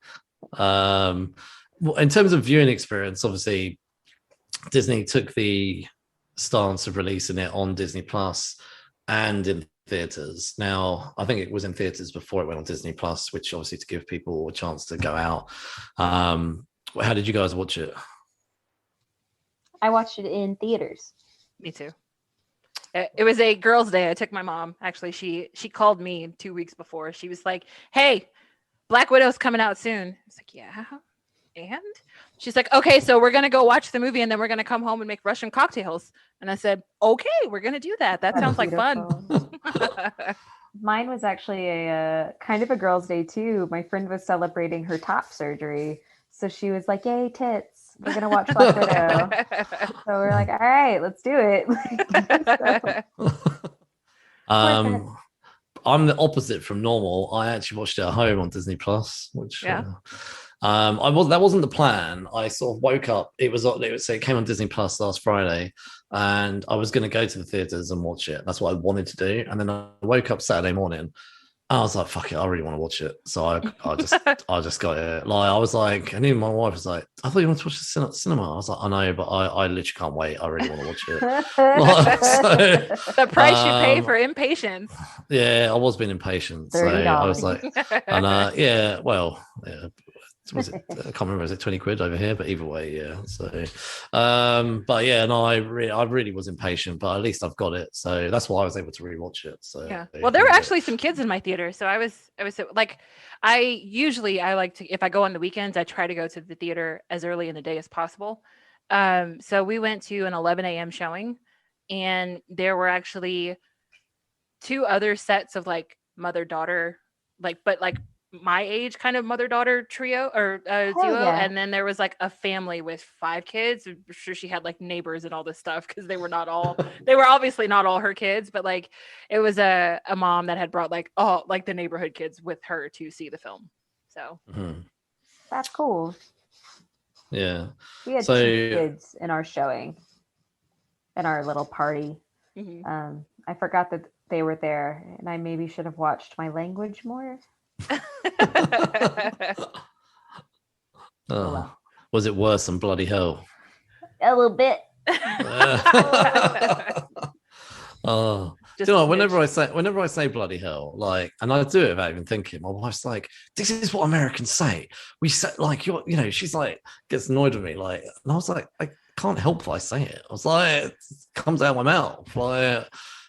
in terms of viewing experience, obviously Disney took the stance of releasing it on Disney Plus and in theaters. Now, I think it was in theaters before it went on Disney Plus, which obviously to give people a chance to go out. How did you guys watch it? I watched it in theaters. Me too. It was a girls' day. I took my mom. Actually, she called me 2 weeks before. She was like, "Hey, Black Widow's coming out soon." I was like, "Yeah." And she's like, "Okay, so we're gonna go watch the movie and then we're gonna come home and make Russian cocktails." And I said, "Okay, we're gonna do that. That sounds like fun." Mine was actually a kind of a girls' day too. My friend was celebrating her top surgery, so she was like, "Yay, tits! We're gonna watch Black Widow." So we're like, "All right, let's do it." I'm the opposite from normal. I actually watched it at home on Disney Plus, which that wasn't the plan. I sort of woke up. It came on Disney Plus last Friday, and I was going to go to the theaters and watch it. That's what I wanted to do. And then I woke up Saturday morning. I was like, "Fuck it, I really want to watch it." So I just got it. Like I was like, and even my wife was like, "I thought you wanted to watch the cinema." I was like, "I know, but I literally can't wait. I really want to watch it." The price you pay for impatience. Yeah, I was being impatient. So I was like, and yeah, well, yeah. Was it? I can't remember. Is it 20 quid over here? But either way, yeah. So, but yeah, no, I really was impatient, but at least I've got it. So that's why I was able to rewatch it. So yeah. Well, there were actually some kids in my theater, so I was like, I like to, if I go on the weekends, I try to go to the theater as early in the day as possible. So we went to an 11 a.m. showing, and there were actually 2 other sets of like mother-daughter, but my age kind of mother-daughter trio or duo. Yeah. And then there was like a family with 5 kids. I'm sure she had like neighbors and all this stuff because they were obviously not all her kids, but like it was a mom that had brought like all like the neighborhood kids with her to see the film. So that's cool. Yeah. We had 2 kids in our showing, in our little party. Mm-hmm. I forgot that they were there, and I maybe should have watched my language more. Was it worse than bloody hell? A little bit. You know, whenever I say bloody hell, like, and I do it without even thinking, my wife's like, "This is what Americans say. We say like she's like gets annoyed with me, like, and I was like, I can't help if I say it. I was like, it comes out of my mouth, like.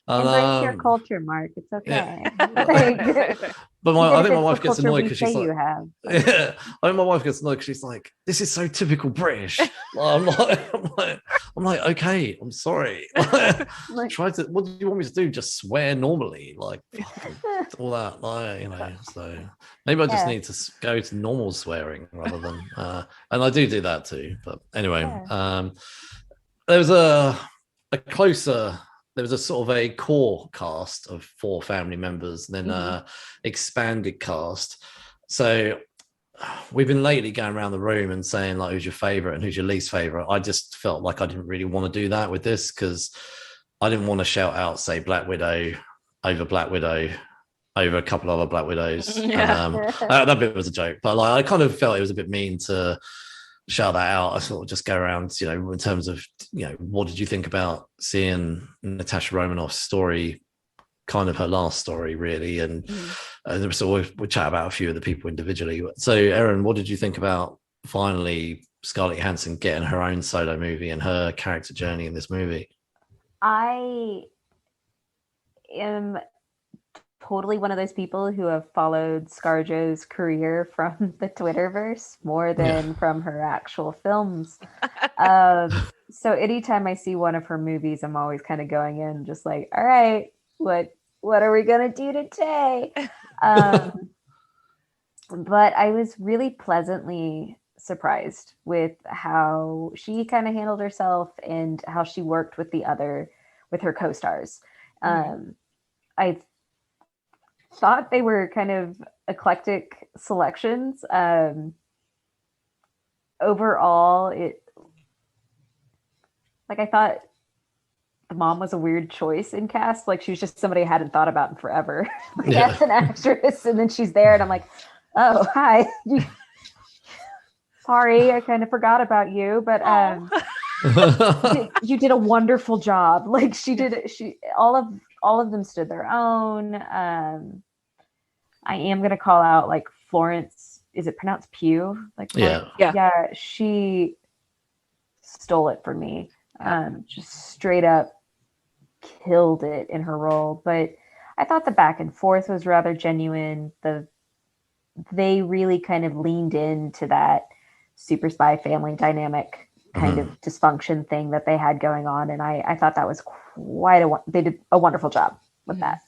Embrace your culture, Mark. It's okay. Yeah. But I think my wife gets annoyed because she's like, yeah. I think my wife gets annoyed because she's like, "This is so typical British." I'm like, okay, I'm sorry. Try to. What do you want me to do? Just swear normally, like all that, like So maybe I just need to go to normal swearing rather than. And I do that too. But anyway, there was a closer. There was a sort of a core cast of 4 family members, and then expanded cast. So we've been lately going around the room and saying like, who's your favorite and who's your least favorite. I just felt like I didn't really want to do that with this because I didn't want to shout out, say, Black Widow over a couple other Black Widows. Yeah. That bit was a joke, but like I kind of felt it was a bit mean to shout that out. I sort of just go around, in terms of, what did you think about seeing Natasha Romanoff's story, kind of her last story, really? And so we'll chat about a few of the people individually. So, Erin, what did you think about finally Scarlett Johansson getting her own solo movie and her character journey in this movie? I am totally one of those people who have followed ScarJo's career from the Twitterverse more than from her actual films. So anytime I see one of her movies, I'm always kind of going in just like, all right, what what are we gonna do today? But I was really pleasantly surprised with how she kind of handled herself and how she worked with her co-stars. I thought they were kind of eclectic selections. Overall, I thought the mom was a weird choice in cast. Like, she was just somebody I hadn't thought about in forever as an actress. And then she's there and I'm like, oh, hi. Sorry, I kind of forgot about you, but you did a wonderful job. Like, all of them stood their own. I am going to call out like Florence. Is it pronounced Pugh? Like, yeah. She stole it for me. Just straight up killed it in her role. But I thought the back and forth was rather genuine. They really kind of leaned into that super spy family dynamic kind of dysfunction thing that they had going on. And I thought that was they did a wonderful job with that.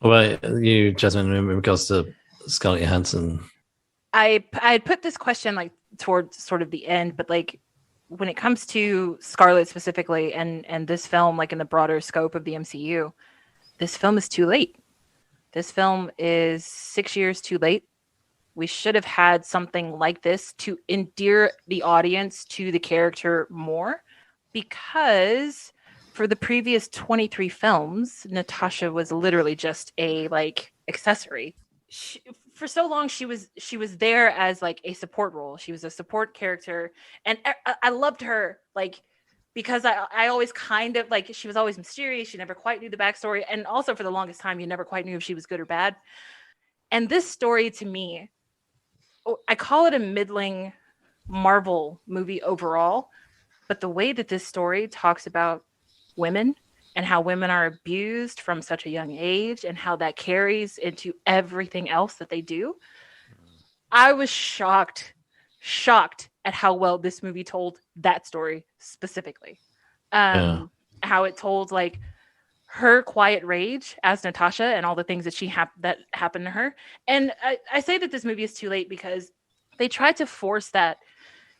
Well, you, Jasmine, in regards to Scarlett Johansson. I had put this question like towards sort of the end, but like when it comes to Scarlett specifically and this film, like in the broader scope of the MCU, this film is too late. This film is 6 years too late. We should have had something like this to endear the audience to the character more, because for the previous 23 films, Natasha was literally just a like accessory. For so long, she was there as like a support role. She was a support character, and I loved her like because I always kind of like, she was always mysterious. You never quite knew the backstory, and also for the longest time, you never quite knew if she was good or bad. And this story, to me, I call it a middling Marvel movie overall, but the way that this story talks about women and how women are abused from such a young age and how that carries into everything else that they do, I was shocked at how well this movie told that story specifically. How it told like her quiet rage as Natasha and all the things that that happened to her. And I say that this movie is too late because they tried to force that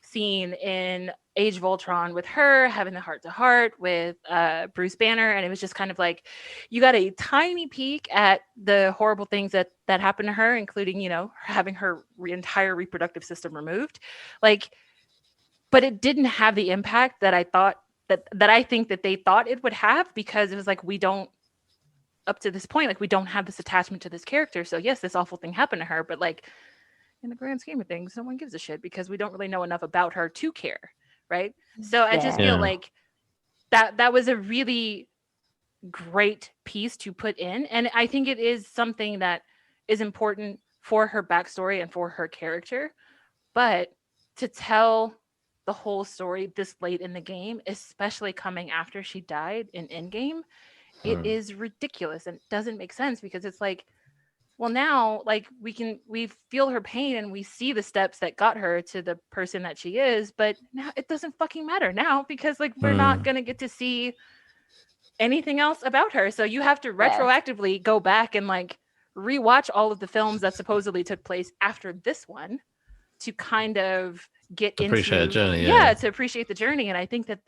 scene in Age of Ultron with her having the heart-to-heart with Bruce Banner, and it was just kind of like, you got a tiny peek at the horrible things that happened to her, including, you know, having her entire reproductive system removed. Like, but it didn't have the impact that I thought that I think that they thought it would have, because it was like, we don't, up to this point, like, we don't have this attachment to this character. So yes, this awful thing happened to her, but like, in the grand scheme of things, no one gives a shit because we don't really know enough about her to care. Right. So I just feel like that was a really great piece to put in. And I think it is something that is important for her backstory and for her character. But to tell the whole story this late in the game, especially coming after she died in Endgame, it is ridiculous and it doesn't make sense, because it's like, well, now like we feel her pain and we see the steps that got her to the person that she is, but now it doesn't fucking matter now, because like we're not going to get to see anything else about her. So you have to retroactively go back and like rewatch all of the films that supposedly took place after this one to kind of get to appreciate the journey. To appreciate the journey. And I think that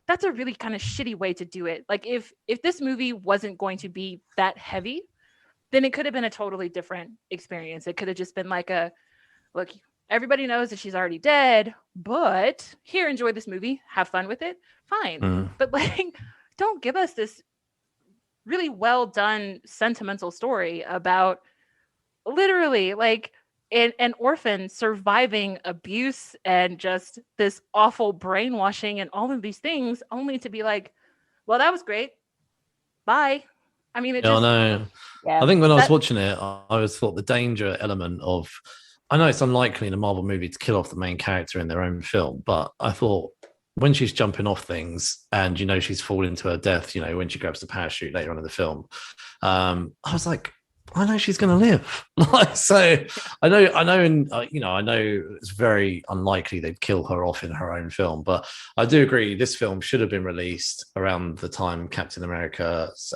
that's a really kind of shitty way to do it. Like if this movie wasn't going to be that heavy, then it could have been a totally different experience. It could have just been like look, everybody knows that she's already dead, but here, enjoy this movie, have fun with it. Fine. But like, don't give us this really well done sentimental story about literally like an orphan surviving abuse and just this awful brainwashing and all of these things, only to be like, well, that was great. Bye. I mean, it I think when I was watching it, I always thought the danger element of, I know it's unlikely in a Marvel movie to kill off the main character in their own film, but I thought when she's jumping off things and, you know, she's falling to her death, you know, when she grabs the parachute later on in the film, I was like, I know she's going to live. Like, so I know it's very unlikely they'd kill her off in her own film, but I do agree this film should have been released around the time Captain America's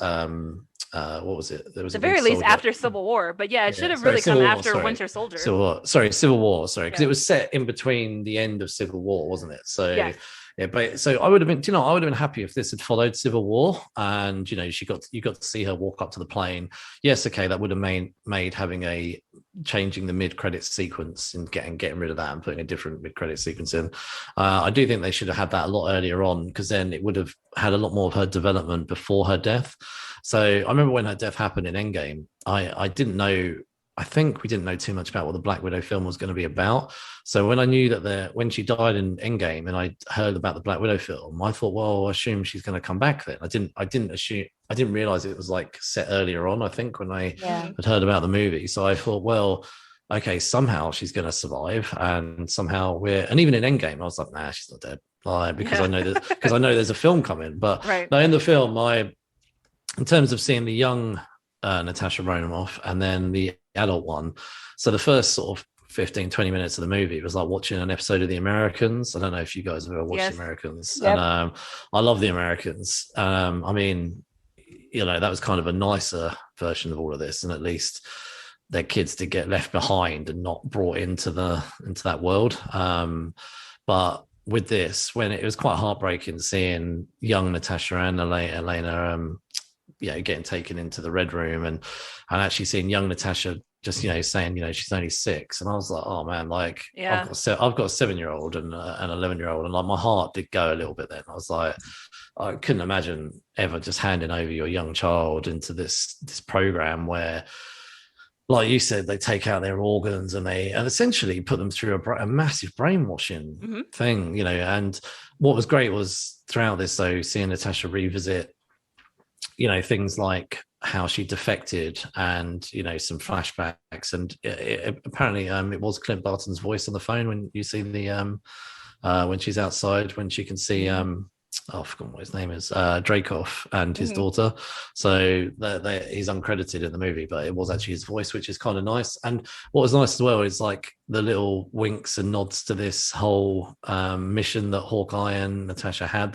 what was it? There was at the very least after Civil War, but yeah, it should have really come after Winter Soldier. Civil War, because it was set in between the end of Civil War, wasn't it? So yeah, but so I would have been, I would have been happy if this had followed Civil War, and you got to see her walk up to the plane. Yes, okay, that would have made having changing the mid-credit sequence and getting rid of that and putting a different mid-credit sequence in. I do think they should have had that a lot earlier on, because then it would have had a lot more of her development before her death. So I remember when her death happened in Endgame, I think we didn't know too much about what the Black Widow film was going to be about. So when I knew that when she died in Endgame and I heard about the Black Widow film, I thought, well, I assume she's going to come back then. I didn't realize it was like set earlier on, I think, when I had heard about the movie. So I thought, well, okay, somehow she's going to survive, and somehow and even in Endgame, I was like, nah, she's not dead, because I know that, because I know there's a film coming. But no, in the film, in terms of seeing the young Natasha Romanoff and then the adult one, so the first sort of 15-20 minutes of the movie, it was like watching an episode of The Americans. I don't know if you guys have ever watched The Americans. Yep. And I love The Americans. I mean, that was kind of a nicer version of all of this, and at least their kids did get left behind and not brought into that world. But with this, when it was quite heartbreaking seeing young Natasha and Elena getting taken into the Red Room, and actually seeing young Natasha just saying she's only 6, and I was like, oh man, like I've got a 7-year-old and an 11-year-old, and like my heart did go a little bit then. I was like, I couldn't imagine ever just handing over your young child into this program where, like you said, they take out their organs and essentially put them through a massive brainwashing thing, And what was great was throughout this, though, seeing Natasha revisit, things like how she defected and, some flashbacks. And apparently it was Clint Barton's voice on the phone when you see when she's outside, when she can see, I forgot what his name is, Dracoff and his daughter. So he's uncredited in the movie, but it was actually his voice, which is kind of nice. And what was nice as well is like the little winks and nods to this whole mission that Hawkeye and Natasha had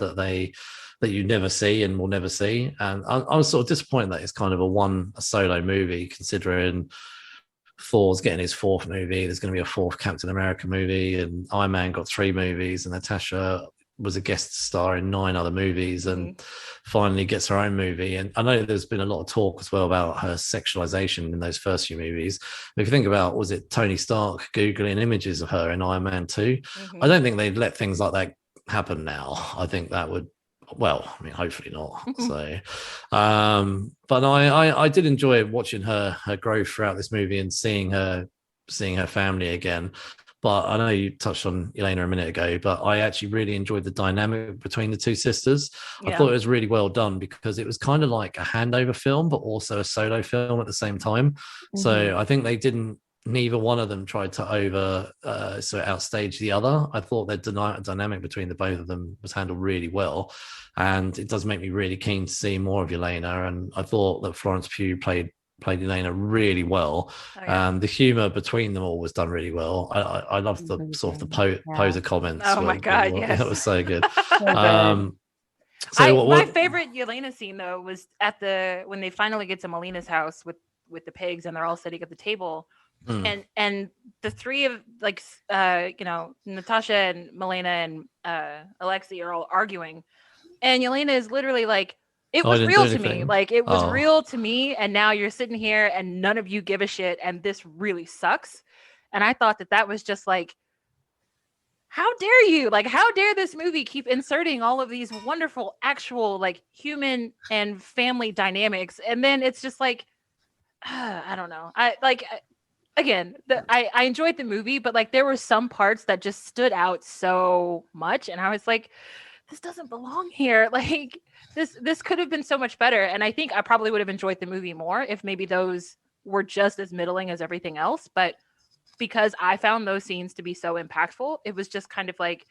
that you never see and will never see. And I was sort of disappointed that it's kind of a solo movie, considering Thor's getting his 4th movie. There's going to be a 4th Captain America movie, and Iron Man got 3 movies, and Natasha was a guest star in 9 other movies, and finally gets her own movie. And I know there's been a lot of talk as well about her sexualization in those first few movies. But if you think about, was it Tony Stark Googling images of her in Iron Man 2? I don't think they'd let things like that happen now. I think that would, well, I mean, hopefully not. So, but I did enjoy watching her growth throughout this movie and seeing her family again. But I know you touched on Elena a minute ago, but I actually really enjoyed the dynamic between the 2 sisters. I thought it was really well done, because it was kind of like a handover film, but also a solo film at the same time. So I think neither one of them tried to outstage the other. I thought the dynamic between the both of them was handled really well. And it does make me really keen to see more of Elena. And I thought that Florence Pugh played Elena really well. The humor between them all was done really well. I loved the sort of the poser comments. Oh my god, yes, that was so good. My favorite Yelena scene though was when they finally get to Melina's house with the pigs, and they're all sitting at the table, and the 3 of Natasha and Melina and Alexei are all arguing, and Yelena is literally like, it was real to me. Like, it was real to me. And now you're sitting here and none of you give a shit. And this really sucks. And I thought that was just like, how dare you? Like, how dare this movie keep inserting all of these wonderful, actual, like, human and family dynamics? And then it's just like, I don't know. I enjoyed the movie, but like, there were some parts that just stood out so much. And I was like, this doesn't belong here. Like, this could have been so much better. And I think I probably would have enjoyed the movie more if maybe those were just as middling as everything else. But because I found those scenes to be so impactful, it was just kind of like,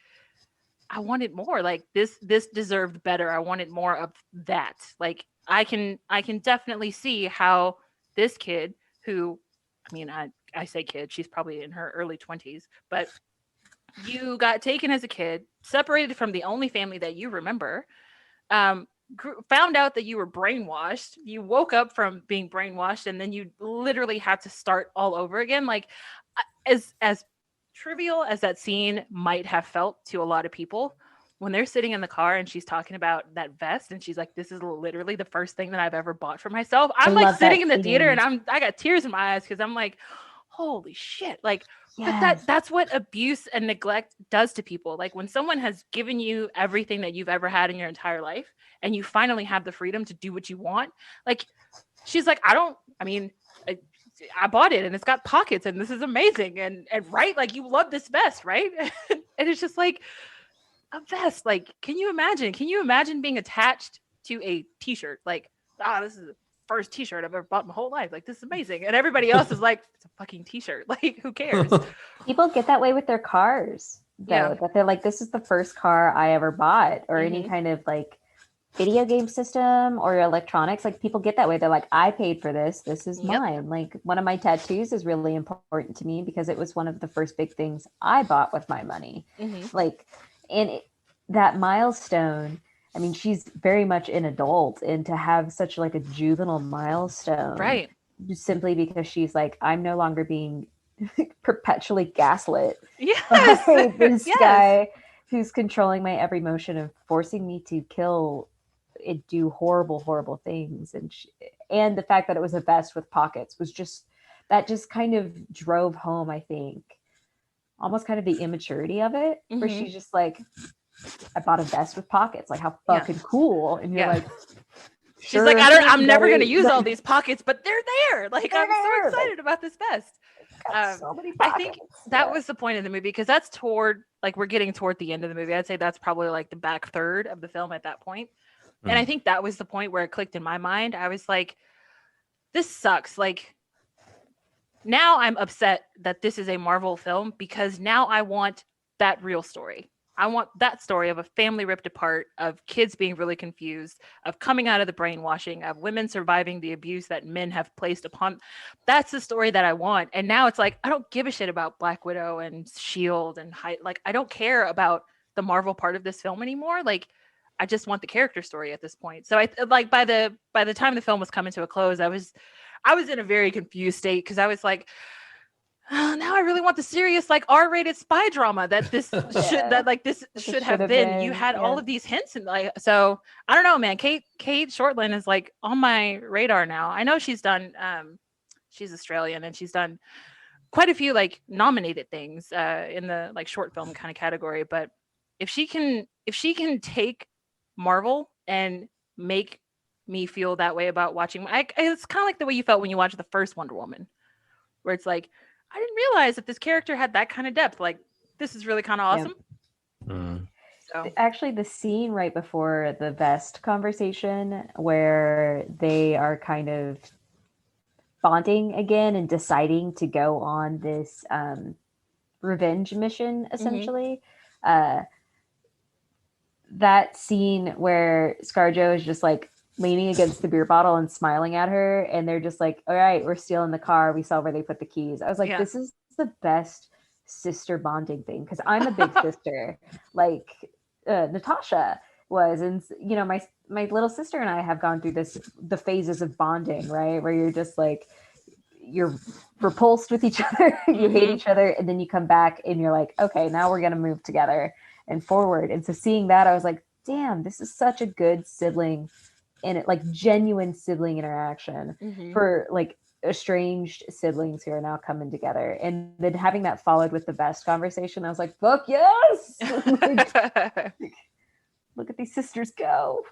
I wanted more. Like, this deserved better. I wanted more of that. Like, I can definitely see how this kid, who, I mean, I say kid, she's probably in her early 20s, but you got taken as a kid, separated from the only family that you remember, found out that you were brainwashed. You woke up from being brainwashed, and then you literally had to start all over again. Like, as trivial as that scene might have felt to a lot of people, when they're sitting in the car and she's talking about that vest and she's like, this is literally the first thing that I've ever bought for myself. I'm like sitting in the theater and I got tears in my eyes because I'm like, holy shit. Like, but that's what abuse and neglect does to people. Like, when someone has given you everything that you've ever had in your entire life and you finally have the freedom to do what you want. Like, she's like, I bought it and it's got pockets and this is amazing. And right, like, you love this vest, right? And it's just like, a vest. Like, can you imagine being attached to a t-shirt? Like, this is the first t-shirt I've ever bought in my whole life. Like, this is amazing. And everybody else is like, it's a fucking t-shirt. Like, who cares? People get that way with their cars, though, that they're like, this is the first car I ever bought, or any kind of like video game system or electronics. Like, people get that way. They're like, I paid for this. This is mine. Like, one of my tattoos is really important to me because it was one of the first big things I bought with my money. Like, and that milestone, I mean, she's very much an adult, and to have such like a juvenile milestone, right? Just simply because she's like, I'm no longer being perpetually gaslit by this guy who's controlling my every motion and forcing me to kill and do horrible things. And the fact that it was a vest with pockets was just kind of drove home, I think, almost kind of the immaturity of it, where she's just like, I bought a vest with pockets. Like, how fucking cool. And you're like, she's like, I'm never going to use all these pockets, but they're there. Like, I'm so excited about this vest. So many I think that was the point of the movie, because that's we're getting toward the end of the movie. I'd say that's probably like the back third of the film at that point. And I think that was the point where it clicked in my mind. I was like, this sucks. Like, now I'm upset that this is a Marvel film, because now I want that real story. I want that story of a family ripped apart, of kids being really confused, of coming out of the brainwashing, of women surviving the abuse that men have placed upon. That's the story that I want. And now it's like, I don't give a shit about Black Widow and Shield and like, I don't care about the Marvel part of this film anymore. Like, I just want the character story at this point. So I like, by the time the film was coming to a close, I was in a very confused state, because I was like, now I really want the serious, like, R-rated spy drama that this should have been. You had all of these hints, and like, so I don't know, man. Kate Shortland is like on my radar now. I know she's done, she's Australian, and she's done quite a few like nominated things in the like short film kind of category. But if she can take Marvel and make me feel that way about watching, it's kind of like the way you felt when you watched the first Wonder Woman, where it's like, I didn't realize that this character had that kind of depth. Like, this is really kind of awesome. So. Actually, the scene right before the vest conversation, where they are kind of bonding again and deciding to go on this revenge mission, essentially. That scene where ScarJo is just like leaning against the beer bottle and smiling at her, and they're just like, all right, we're still in the car, we saw where they put the keys. I was like, this is the best sister bonding thing, because I'm a big sister, like Natasha was, and you know, my little sister and I have gone through the phases of bonding, right, where you're just like, you're repulsed with each other, you hate each other, and then you come back and you're like, okay, now we're gonna move together and forward. And so seeing that, I was like, damn, this is such a good sibling, and it like genuine sibling interaction for like estranged siblings who are now coming together. And then having that followed with the vest conversation, I was like, fuck yes. Like, look at these sisters go.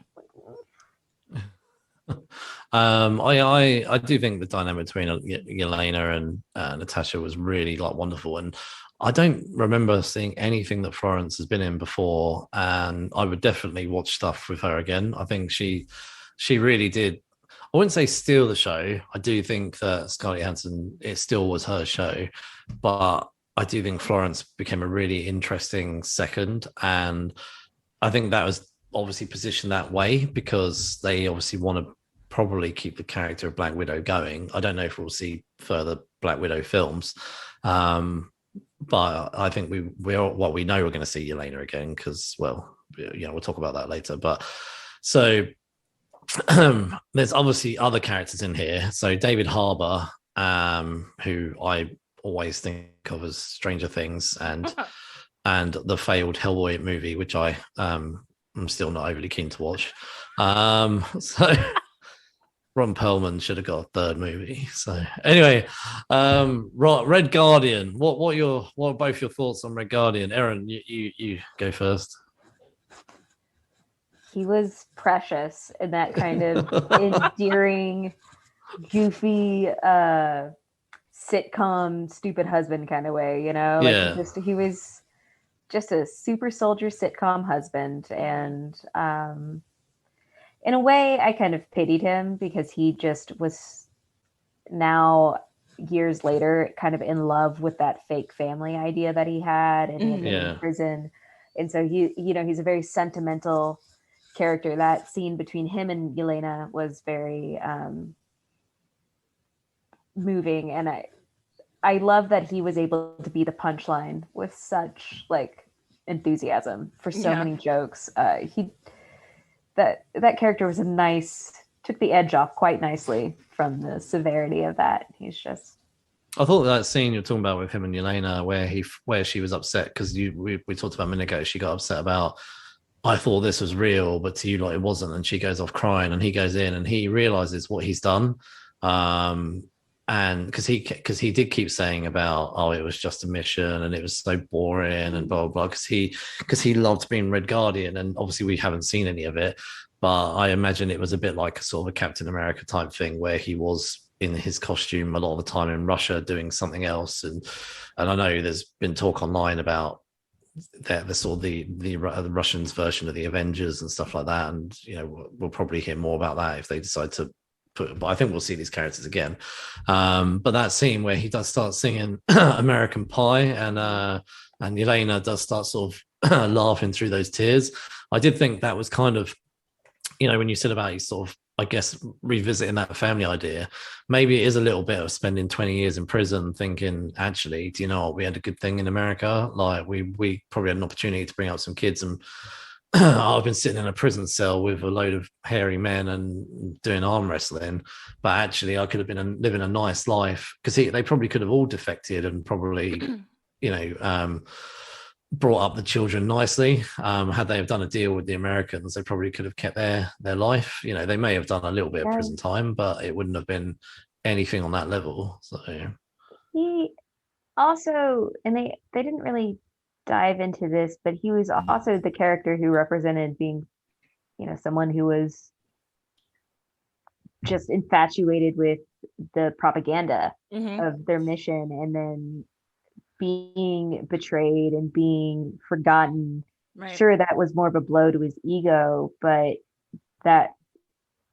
I do think the dynamic between Yelena and Natasha was really like wonderful, and I don't remember seeing anything that Florence has been in before, and I would definitely watch stuff with her again. I think she really did. I wouldn't say steal the show. I do think that Scarlett Johansson, it still was her show, but I do think Florence became a really interesting second, and I think that was obviously positioned that way because they obviously want to probably keep the character of Black Widow going. I don't know if we'll see further Black Widow films, but I think we know we're going to see Yelena again because, well, you know, we'll talk about that later. But so there's obviously other characters in here. So David Harbour, who I always think of as Stranger Things and the failed Hellboy movie, which I'm still not overly keen to watch. So Ron Perlman should have got a third movie. So anyway, Red Guardian. What are both your thoughts on Red Guardian? Erin, you go first. He was precious in that kind of endearing, goofy, sitcom, stupid husband kind of way, you know? Like he was just a super soldier sitcom husband. And in a way, I kind of pitied him because he just was now, years later, kind of in love with that fake family idea that he had, and he had been in prison. And so he's a very sentimental character. That scene between him and Yelena was very moving, and I love that he was able to be the punchline with such like enthusiasm for so many jokes. That character was took the edge off quite nicely from the severity of that. He's just. I thought that scene you're talking about with him and Yelena, where she was upset because we talked about a minute ago, she got upset about, I thought this was real, but to you, like, it wasn't. And she goes off crying, and he goes in and he realizes what he's done. And because he did keep saying about, oh, it was just a mission and it was so boring and blah, blah, blah, because he loved being Red Guardian. And obviously we haven't seen any of it, but I imagine it was a bit like a sort of a Captain America type thing where he was in his costume a lot of the time in Russia doing something else. And I know there's been talk online about the sort of the Russians version of the Avengers and stuff like that, and we'll probably hear more about that if they decide to put, but I think we'll see these characters again. But that scene where he does start singing American Pie, and Yelena does start sort of laughing through those tears, I did think that was kind of, when you said about he's sort of, I guess, revisiting that family idea, maybe it is a little bit of spending 20 years in prison thinking, actually, do you know what, we had a good thing in America, like we probably had an opportunity to bring up some kids, and I've been sitting in a prison cell with a load of hairy men and doing arm wrestling, but actually I could have been living a nice life, because they probably could have all defected and probably brought up the children nicely. Had they have done a deal with the Americans, they probably could have kept their life. They may have done a little bit of prison time, but it wouldn't have been anything on that level. So he also, and they didn't really dive into this, but he was also the character who represented being, someone who was just infatuated with the propaganda of their mission, and then being betrayed and being forgotten. Right. Sure, that was more of a blow to his ego, but that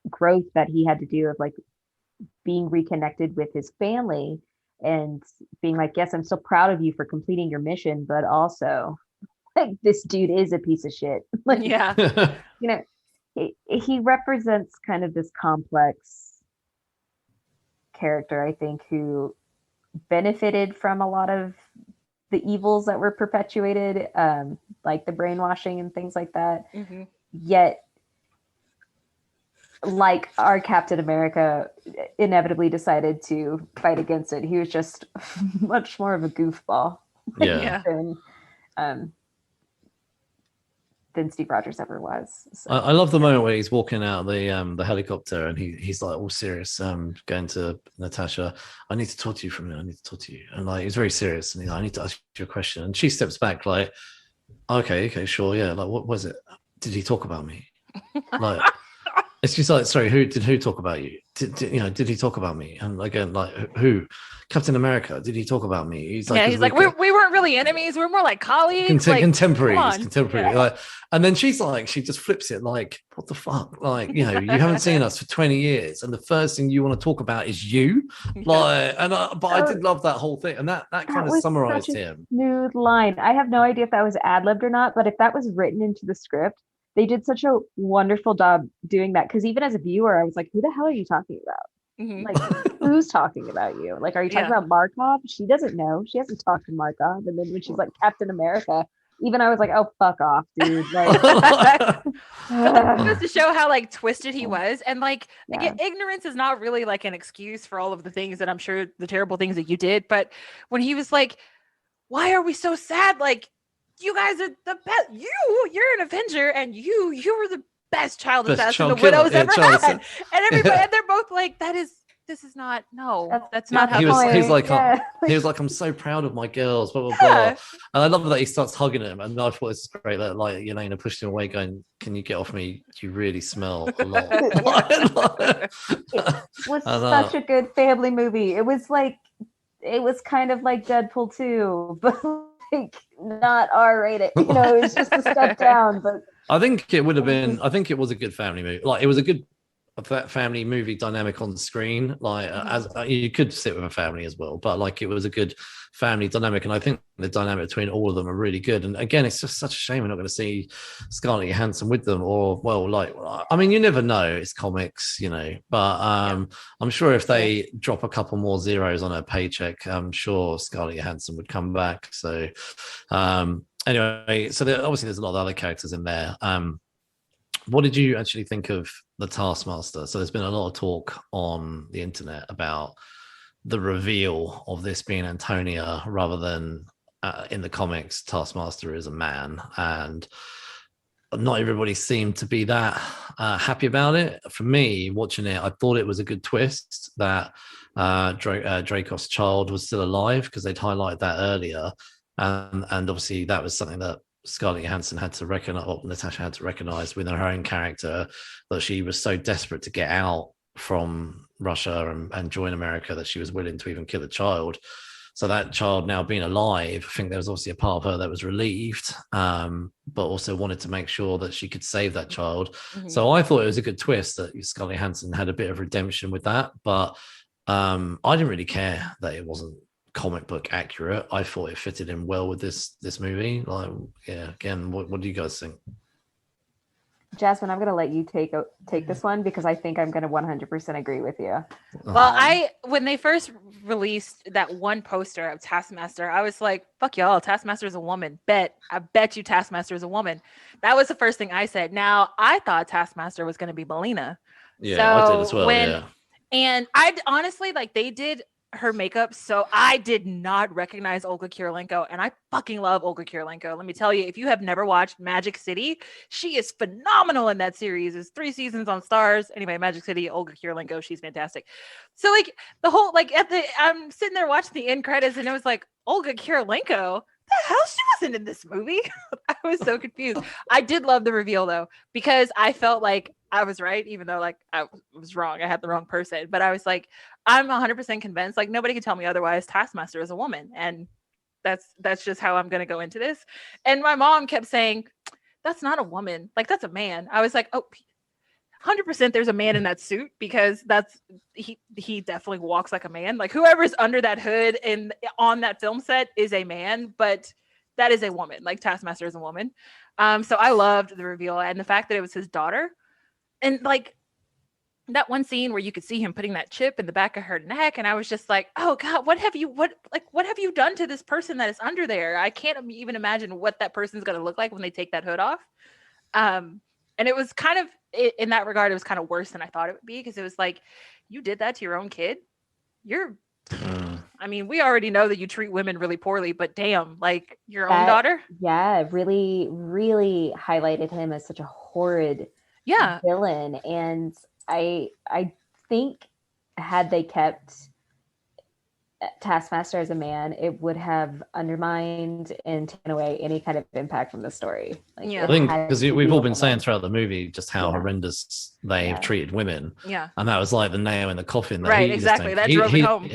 growth that he had to do of like being reconnected with his family and being like, yes, I'm so proud of you for completing your mission, but also like this dude is a piece of shit. Like, yeah. He represents kind of this complex character, I think, who benefited from a lot of the evils that were perpetuated, like the brainwashing and things like that. Yet, like our Captain America inevitably decided to fight against it. He was just much more of a goofball than Steve Rogers ever was. So. I love the moment where he's walking out the helicopter and he's like all serious, going to Natasha, I need to talk to you for a minute, I need to talk to you. And like, he's very serious, and he's like, I need to ask you a question. And she steps back like, okay, sure, yeah. Like, what was it? Did he talk about me? Like, it's just like, sorry, who talk about you? Did he talk about me? And again, like, who? Captain America, did he talk about me? He's like, we weren't really enemies. We're more like colleagues. Contemporaries. Yeah. Like, and then she just flips it like, what the fuck? Like, you haven't seen us for 20 years, and the first thing you want to talk about is you. Like, but I did love that whole thing, and that kind of summarized him. Smooth line. I have no idea if that was ad-libbed or not, but if that was written into the script, they did such a wonderful job doing that. Because even as a viewer, I was like, who the hell are you talking about? Like, who's talking about you? Like, are you talking about Markov? She doesn't know. She hasn't talked to Markov. And then when she's like Captain America, even I was like, oh, fuck off, dude. Like, just to show how like twisted he was. And like, again, ignorance is not really like an excuse for all of the things that I'm sure the terrible things that you did. But when he was like, why are we so sad? Like, you guys are the best. You're an Avenger, and you were the best child assassin the Widow's ever had. And everybody, and they're both like, this is not, that's not how he was like, I'm so proud of my girls, blah blah blah. And I love that he starts hugging him, and I thought it's great that like Yelena pushed him away, going, "Can you get off me? You really smell a lot." It was such a good family movie. It was kind of like Deadpool 2, but like not R-rated. You know, it was just a step down. But I think it would have been. I think it was a good family movie. Like, it was a good family movie dynamic on the screen. Like, as you could sit with a family as well, but like, it was a good family dynamic, and I think the dynamic between all of them are really good. And again, it's just such a shame we're not going to see Scarlett Johansson with them, or I mean, you never know, it's comics, you know, but I'm sure if they drop a couple more zeros on her paycheck, I'm sure Scarlett Johansson would come back. So anyway, so obviously there's a lot of other characters in there. What did you actually think of the Taskmaster? So there's been a lot of talk on the internet about the reveal of this being Antonia rather than in the comics, Taskmaster is a man, and not everybody seemed to be that happy about it. For me, watching it, I thought it was a good twist that Dracov's child was still alive, because they'd highlighted that earlier, and obviously that was something that Scarlett Johansson had to recognize, or Natasha had to recognize within her own character, that she was so desperate to get out from Russia and join America that she was willing to even kill a child. So that child now being alive, I think there was obviously a part of her that was relieved, but also wanted to make sure that she could save that child. So I thought it was a good twist that Scarlett Johansson had a bit of redemption with that, but I didn't really care that it wasn't comic book accurate. I thought it fitted in well with this movie. Like, again, what do you guys think? Jasmine, I'm going to let you take this one, because I think I'm going to 100% agree with you. Well, when they first released that one poster of Taskmaster, I was like, fuck y'all, Taskmaster is a woman. I bet you Taskmaster is a woman. That was the first thing I said. Now, I thought Taskmaster was going to be Melina. Yeah, so I did as well, And I honestly, like, they did her makeup, so I did not recognize Olga Kurylenko, and I fucking love Olga Kurylenko. Let me tell you, if you have never watched Magic City, she is phenomenal in that series. There's 3 seasons on Stars. Anyway, Magic City, Olga Kurylenko, she's fantastic. So like the whole, like, I'm sitting there watching the end credits, and it was like, Olga Kurylenko? The hell, she wasn't in this movie. I was so confused. I did love the reveal though, because I felt like I was right, even though like I was wrong. I had the wrong person, but I was like, I'm 100% convinced. Like, nobody can tell me otherwise. Taskmaster is a woman, and that's just how I'm going to go into this. And my mom kept saying, "That's not a woman. Like, that's a man." I was like, "Oh, 100% there's a man in that suit, because he definitely walks like a man. Like, whoever's under that hood and on that film set is a man, but that is a woman. Like, Taskmaster is a woman." So I loved the reveal, and the fact that it was his daughter. And like that one scene where you could see him putting that chip in the back of her neck, and I was just like, "Oh God, what have you done to this person that is under there?" I can't even imagine what that person's going to look like when they take that hood off. And it was kind of, in that regard, it was kind of worse than I thought it would be, because it was like, you did that to your own kid. I mean, we already know that you treat women really poorly, but damn, like your own daughter. Yeah, really, really highlighted him as such a horrid villain. And I think had they kept Taskmaster as a man, it would have undermined and taken away any kind of impact from the story. Like, I think because we've all been saying throughout the movie just how horrendous they have treated women. Yeah. And that was like the nail in the coffin. Right, exactly. That drove it home.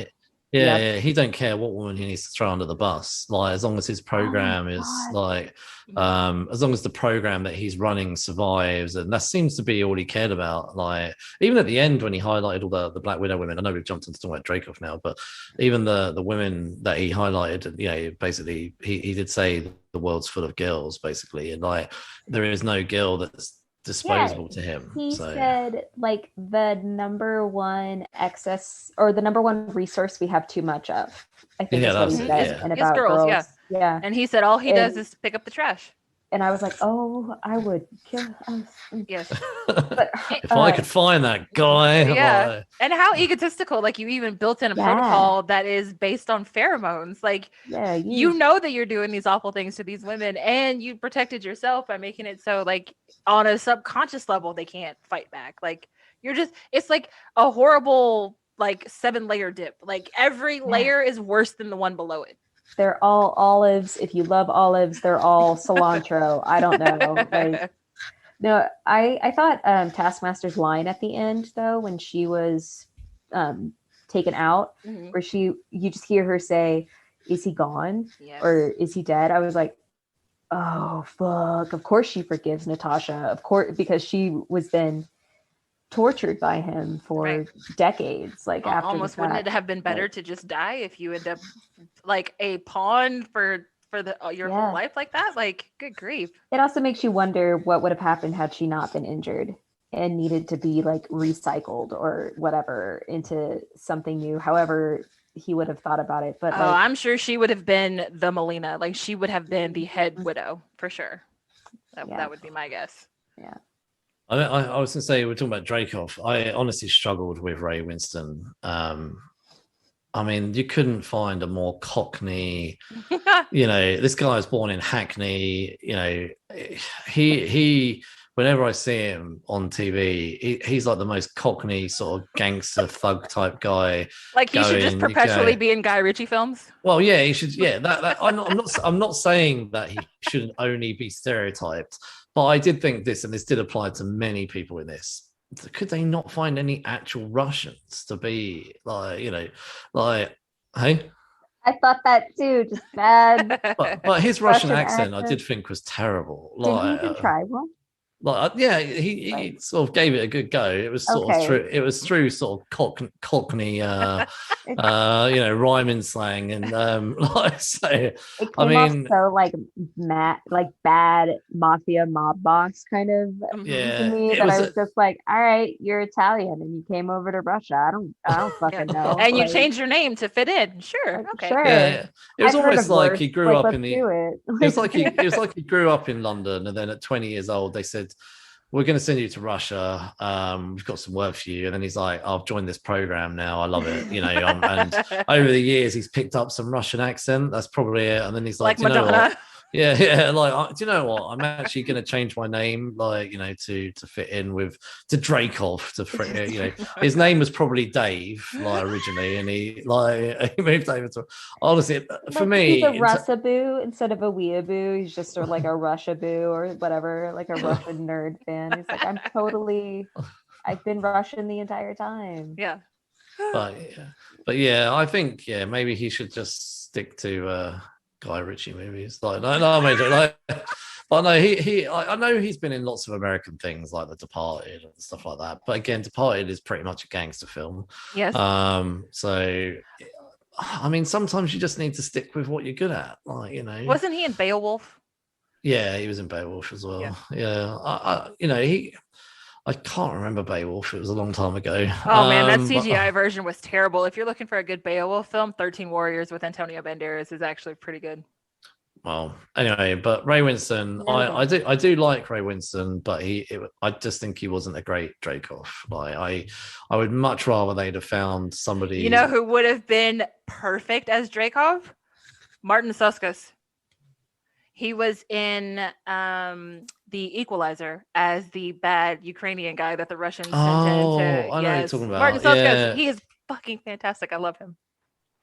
Yeah, he don't care what woman he needs to throw under the bus. Like, as long as his program is like, as long as the program that he's running survives, and that seems to be all he cared about. Like, even at the end when he highlighted all the Black Widow women, I know we've jumped into talking about Dracov now, but even the women that he highlighted, basically he did say the world's full of girls, basically, and like there is no girl that's disposable to him. He said like the number one excess, or the number one resource we have too much of. I think that's what he said. And about girls. Yeah. And he said all he does is pick up the trash. And I was like, oh, I would kill us. Yes. But, if I could find that guy. Yeah. And how egotistical, like you even built in a protocol that is based on pheromones. Like, you know that you're doing these awful things to these women, and you protected yourself by making it so, like, on a subconscious level, they can't fight back. Like, it's like a horrible, like, 7-layer dip. Like, every layer is worse than the one below it. They're all olives. If you love olives, they're all cilantro. I don't know. Like, no, I thought Taskmaster's line at the end, though, when she was taken out, where you just hear her say, "Is he gone? Yes. Or is he dead?" I was like, oh, fuck. Of course she forgives Natasha. Of course, because she was then tortured by him for decades. Like, after almost wouldn't it have been better to just die if you end up like a pawn for your whole life like that? Like, good grief. It also makes you wonder what would have happened had she not been injured and needed to be like recycled or whatever into something new, however he would have thought about it. But I'm sure she would have been the Melina. Like, she would have been the head widow for sure. That would be my guess. Yeah. I was going to say, we're talking about Dreykov. I honestly struggled with Ray Winston. I mean, you couldn't find a more Cockney, this guy was born in Hackney, he whenever I see him on TV, he's like the most Cockney sort of gangster thug type guy. Like, he should just perpetually be in Guy Ritchie films. Well, yeah, he should. Yeah, I'm not saying that he shouldn't only be stereotyped, but I did think this, and this did apply to many people in this. Could they not find any actual Russians to be like, hey? I thought that too, just bad. But his Russian accent, I did think was terrible. Did he even try one? He sort of gave it a good go. It was sort of through. It was through sort of Cockney, rhyming slang, and so. It came off so like bad mafia mob boss kind of to me, that I was just like, all right, you're Italian and you came over to Russia. I don't fucking know. And you changed your name to fit in. Sure, okay. Sure. Yeah. It was almost like he grew up in the. It was like he grew up in London, and then at 20 years old, they said, we're going to send you to Russia. We've got some work for you. And then he's like, I've joined this program now. I love it. And over the years, he's picked up some Russian accent. That's probably it. And then he's like, Madonna. You know what? Yeah. Like, do you know what? I'm actually going to change my name, to fit in with to Dreykov. His name was probably Dave, originally, and he moved over to. Honestly, for me, he's a Russaboo instead of a weeaboo. He's just sort of like a Rushaboo or whatever, like a Russian nerd fan. He's like, I've been Russian the entire time. Yeah. But yeah, I think maybe he should just stick to Guy Ritchie movies. I know he's been in lots of American things like The Departed and stuff like that. But again, Departed is pretty much a gangster film. Yes. So I mean, sometimes you just need to stick with what you're good at. Wasn't he in Beowulf? Yeah, he was in Beowulf as well. Yeah. I can't remember Beowulf. It was a long time ago. Oh, man, that CGI version was terrible. If you're looking for a good Beowulf film, 13 Warriors with Antonio Banderas is actually pretty good. Well, anyway, but Ray Winston, I do like Ray Winston, but I just think he wasn't a great Dreykov. I would much rather they'd have found somebody. You know who would have been perfect as Dreykov? Martin Susskiss. He was in The Equalizer as the bad Ukrainian guy that the Russians sent in to. I know what you're talking about. Martin Susskiss. He is fucking fantastic. I love him.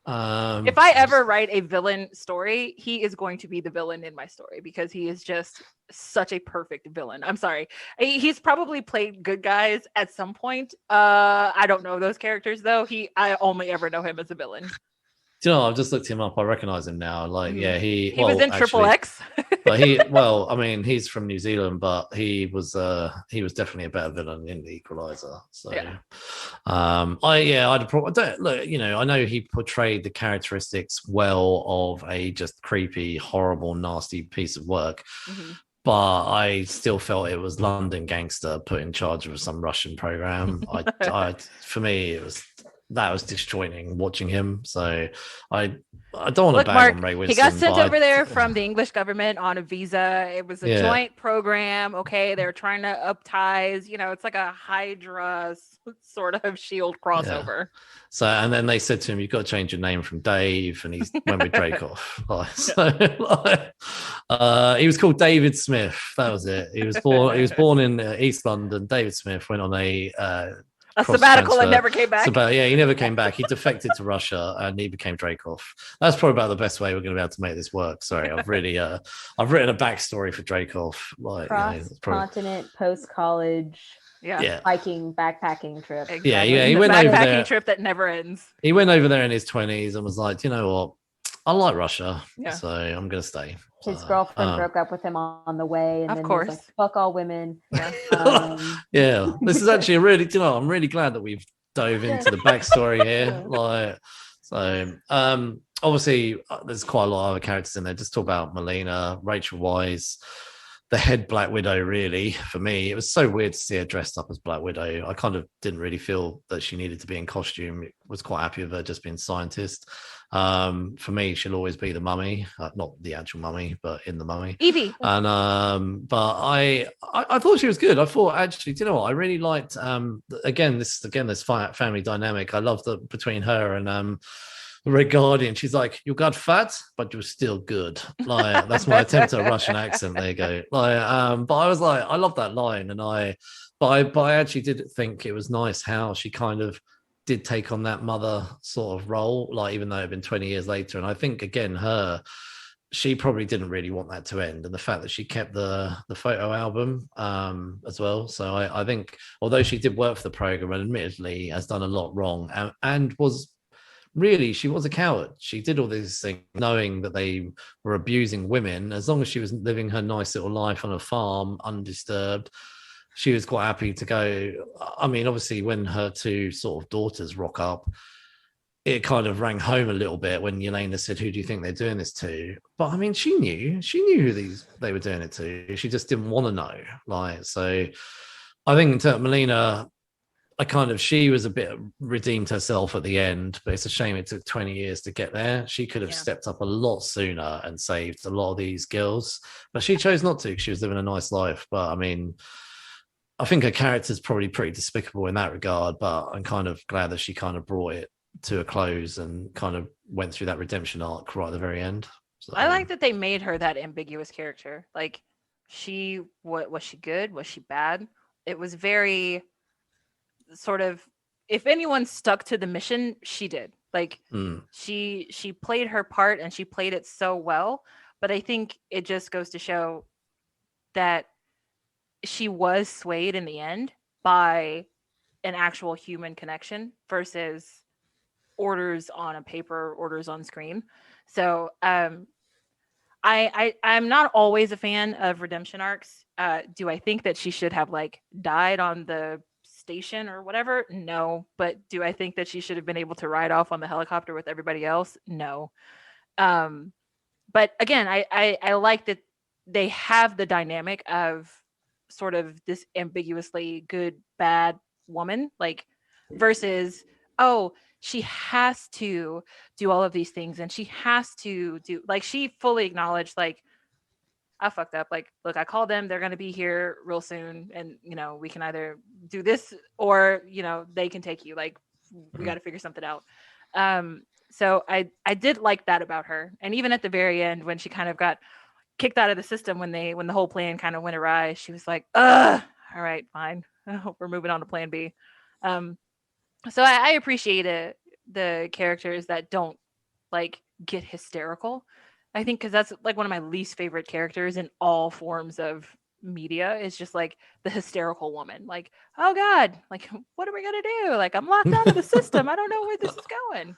If I ever write a villain story, he is going to be the villain in my story because he is just such a perfect villain. I'm sorry. He's probably played good guys at some point. I don't know those characters though. I only ever know him as a villain. Do you know, I've just looked him up. I recognize him now. He was in Triple X. But he's from New Zealand, but he was definitely a better villain in The Equalizer. So, I know he portrayed the characteristics well of a just creepy, horrible, nasty piece of work. Mm-hmm. But I still felt it was London gangster put in charge of some Russian program. For me, it was that was disjointing watching him. So I don't want to bag Mark, on Ray Winston. He got sent over there from the English government on a visa. It was a joint program. Okay, they're trying to up ties. It's like a Hydra sort of Shield crossover. Yeah. So, and then they said to him, "You've got to change your name from Dave," and he went with Dracoff. He was called David Smith. That was it. He was born in East London. David Smith went on a sabbatical and never came back. He never came back. He defected to Russia and he became Dracoff. That's probably about the best way we're going to be able to make this work. Sorry, I've written a backstory for Dracoff. Cross-continent, post-college. Yeah. Hiking, backpacking trip. Exactly. Yeah. He went over there. Backpacking trip that never ends. He went over there in his 20s and was like, you know what? I like Russia, so I'm going to stay. His girlfriend broke up with him on the way, and of then course, was like, fuck all women. Yeah, this is actually I'm really glad that we've dove into the backstory here. Obviously, there's quite a lot of other characters in there. Just talk about Melina, Rachel Weisz, the head Black Widow. Really, for me, it was so weird to see her dressed up as Black Widow. I kind of didn't really feel that she needed to be in costume. Was quite happy with her just being scientist. For me, she'll always be the mummy, not the actual mummy, but in the mummy. Evie. And but I thought she was good. I thought actually, do you know what? I really liked this family dynamic. I love that between her and Red Guardian. She's like, you got fat, but you're still good. Like that's my attempt at a Russian accent. There you go. But I was like, I love that line, and I actually did think it was nice how she kind of did take on that mother sort of role, like even though it had been 20 years later. And I think again, she probably didn't really want that to end, and the fact that she kept the photo album as well. So I think although she did work for the program and admittedly has done a lot wrong and she was a coward. She did all these things knowing that they were abusing women. As long as she was living her nice little life on a farm undisturbed, she was quite happy to go. I mean, obviously, when her two sort of daughters rock up, it kind of rang home a little bit when Yelena said, "Who do you think they're doing this to?" But I mean, she knew who they were doing it to. She just didn't want to know. So I think in terms of Melina, she was a bit redeemed herself at the end, but it's a shame it took 20 years to get there. She could have stepped up a lot sooner and saved a lot of these girls, but she chose not to because she was living a nice life. But I mean, I think her character's probably pretty despicable in that regard, but I'm kind of glad that she kind of brought it to a close and kind of went through that redemption arc right at the very end. So, I like that they made her that ambiguous character. Like, was she good? Was she bad? It was very sort of, if anyone stuck to the mission, she did. Like, she played her part and she played it so well. But I think it just goes to show that she was swayed in the end by an actual human connection versus orders on a paper, orders on screen. So I'm not always a fan of redemption arcs. Do I think that she should have died on the station or whatever? No. But do I think that she should have been able to ride off on the helicopter with everybody else? No. But again, I like that they have the dynamic of sort of this ambiguously good, bad woman, versus, she has to do all of these things and she has to do, she fully acknowledged, I fucked up. Look, I called them, they're going to be here real soon. And, we can either do this or, they can take you. We got to figure something out. So I did like that about her. And even at the very end, when she kind of got kicked out of the system, when the whole plan kind of went awry, she was like, all right, fine. We're moving on to plan B. So I appreciate the characters that don't get hysterical. I think because that's one of my least favorite characters in all forms of media is just the hysterical woman. Oh God, what are we gonna do? I'm locked out of the system. I don't know where this is going.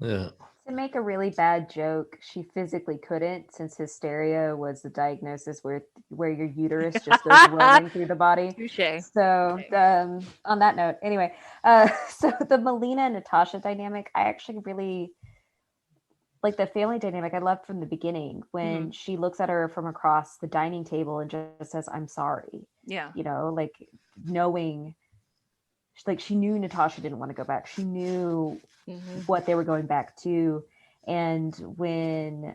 Yeah. To make a really bad joke, she physically couldn't, since hysteria was the diagnosis where your uterus just goes rolling through the body. Touché. So on that note, anyway, so the Melina and Natasha dynamic, I actually really like the family dynamic. I loved from the beginning when she looks at her from across the dining table and just says, "I'm sorry." Yeah. Knowing she knew Natasha didn't want to go back. She knew what they were going back to. And when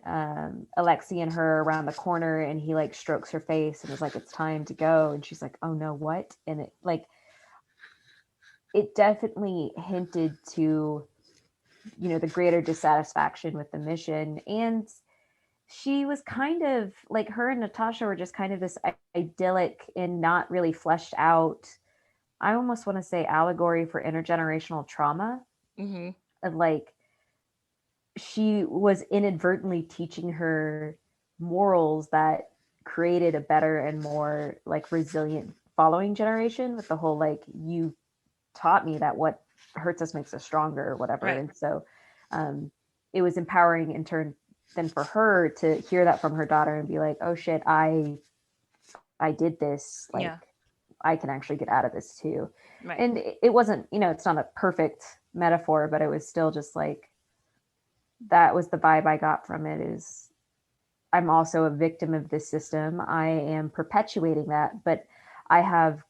Alexei and her are around the corner and he like strokes her face and is like, it's time to go. And she's like, oh no, what? And it definitely hinted to, you know, the greater dissatisfaction with the mission. And she was kind of like, her and Natasha were just kind of this idyllic and not really fleshed out, I almost want to say, allegory for intergenerational trauma. Of like, she was inadvertently teaching her morals that created a better and more like resilient following generation, with the whole like, you taught me that what hurts us makes us stronger or whatever. Right. And so it was empowering in turn then for her to hear that from her daughter and be like, oh shit, I did this, like I can actually get out of this too. Right. And it wasn't, you know, it's not a perfect metaphor, but it was still just like, that was the vibe I got from it, is I'm also a victim of this system. I am perpetuating that, but I have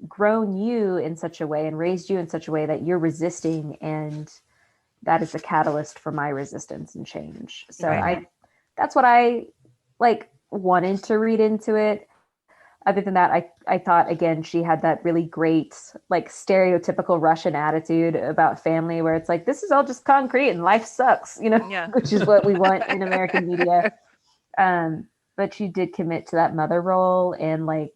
grown you in such a way and raised you in such a way that you're resisting, and that is the catalyst for my resistance and change. So that's what I like wanted to read into it. Other than that, I thought, again, she had that really great, like, stereotypical Russian attitude about family, where it's like, this is all just concrete and life sucks, you know, which is what we want in American media. But she did commit to that mother role, and like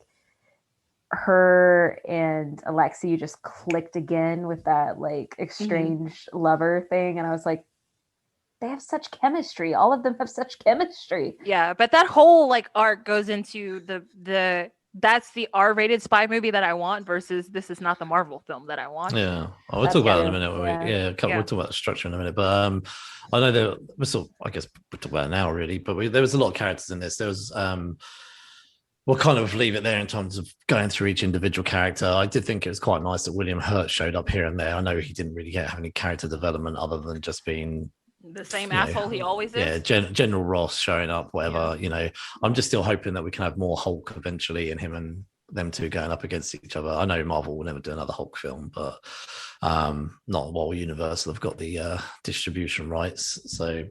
her and Alexei just clicked again with that like estranged lover thing. And I was like, they have such chemistry. All of them have such chemistry. Yeah, but that whole like arc goes into the that's the R-rated spy movie that I want versus this is not the Marvel film that I want. Yeah, we'll talk about it in a minute. We'll talk about the structure in a minute. But I know there we're sort of, I guess we'll talk about it now really. But there was a lot of characters in this. There was we'll kind of leave it there in terms of going through each individual character. I did think it was quite nice that William Hurt showed up here and there. I know he didn't really have any character development other than just being the same asshole he always is. Yeah, General Ross showing up, whatever. You know, I'm just still hoping that we can have more Hulk eventually, and him and them two going up against each other. I know Marvel will never do another Hulk film, but not while Universal have got the distribution rights. So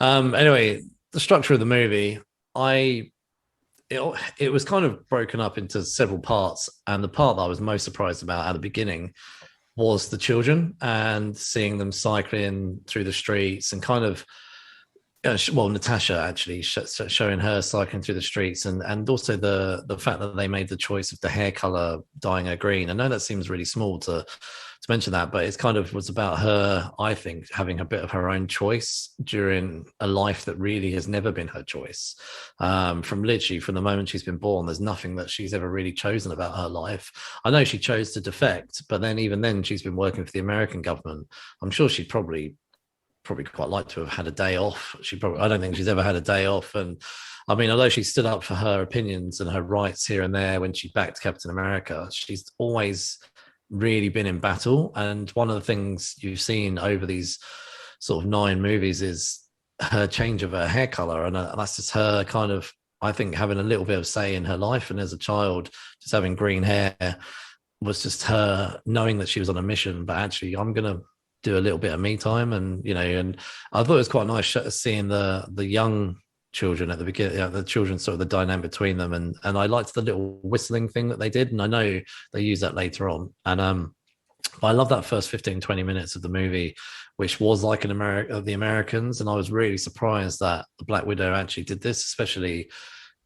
anyway, the structure of the movie, it was kind of broken up into several parts, and the part that I was most surprised about at the beginning was the children and seeing them cycling through the streets and kind of, Natasha actually showing her cycling through the streets, and also the fact that they made the choice of the hair color dyeing her green. I know that seems really small to mention that, but it's kind of was about her, I think, having a bit of her own choice during a life that really has never been her choice. From the moment she's been born, there's nothing that she's ever really chosen about her life. I know she chose to defect, but then even then she's been working for the American government. I'm sure she'd probably quite like to have had a day off. I don't think she's ever had a day off. And I mean, although she stood up for her opinions and her rights here and there when she backed Captain America, she's always really been in battle. And one of the things you've seen over these sort of 9 movies is her change of her hair color. And that's just her kind of, I think, having a little bit of say in her life. And as a child, just having green hair was just her knowing that she was on a mission, but actually I'm going to do a little bit of me time. And, you know, and I thought it was quite nice seeing the young children at the beginning, the children, sort of the dynamic between them. And I liked the little whistling thing that they did. And I know they use that later on. And I love that first 15-20 minutes of the movie, which was like the Americans. And I was really surprised that the Black Widow actually did this, especially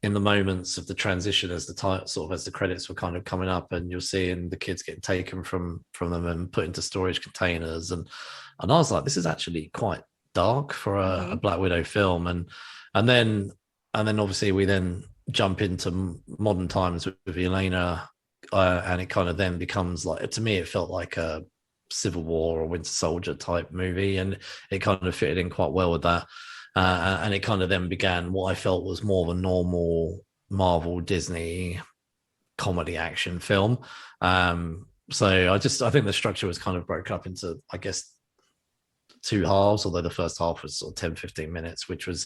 in the moments of the transition as the credits were kind of coming up, and you're seeing the kids getting taken from them and put into storage containers. And I was like, this is actually quite dark for a Black Widow film. And then obviously we then jump into modern times with Elena, and it kind of then becomes like, to me, it felt like a Civil War or Winter Soldier type movie, and it kind of fitted in quite well with that. And it kind of then began what I felt was more of a normal Marvel Disney comedy action film. So I think the structure was kind of broken up into, I guess, 2 halves, although the first half was sort of 10-15 minutes, which was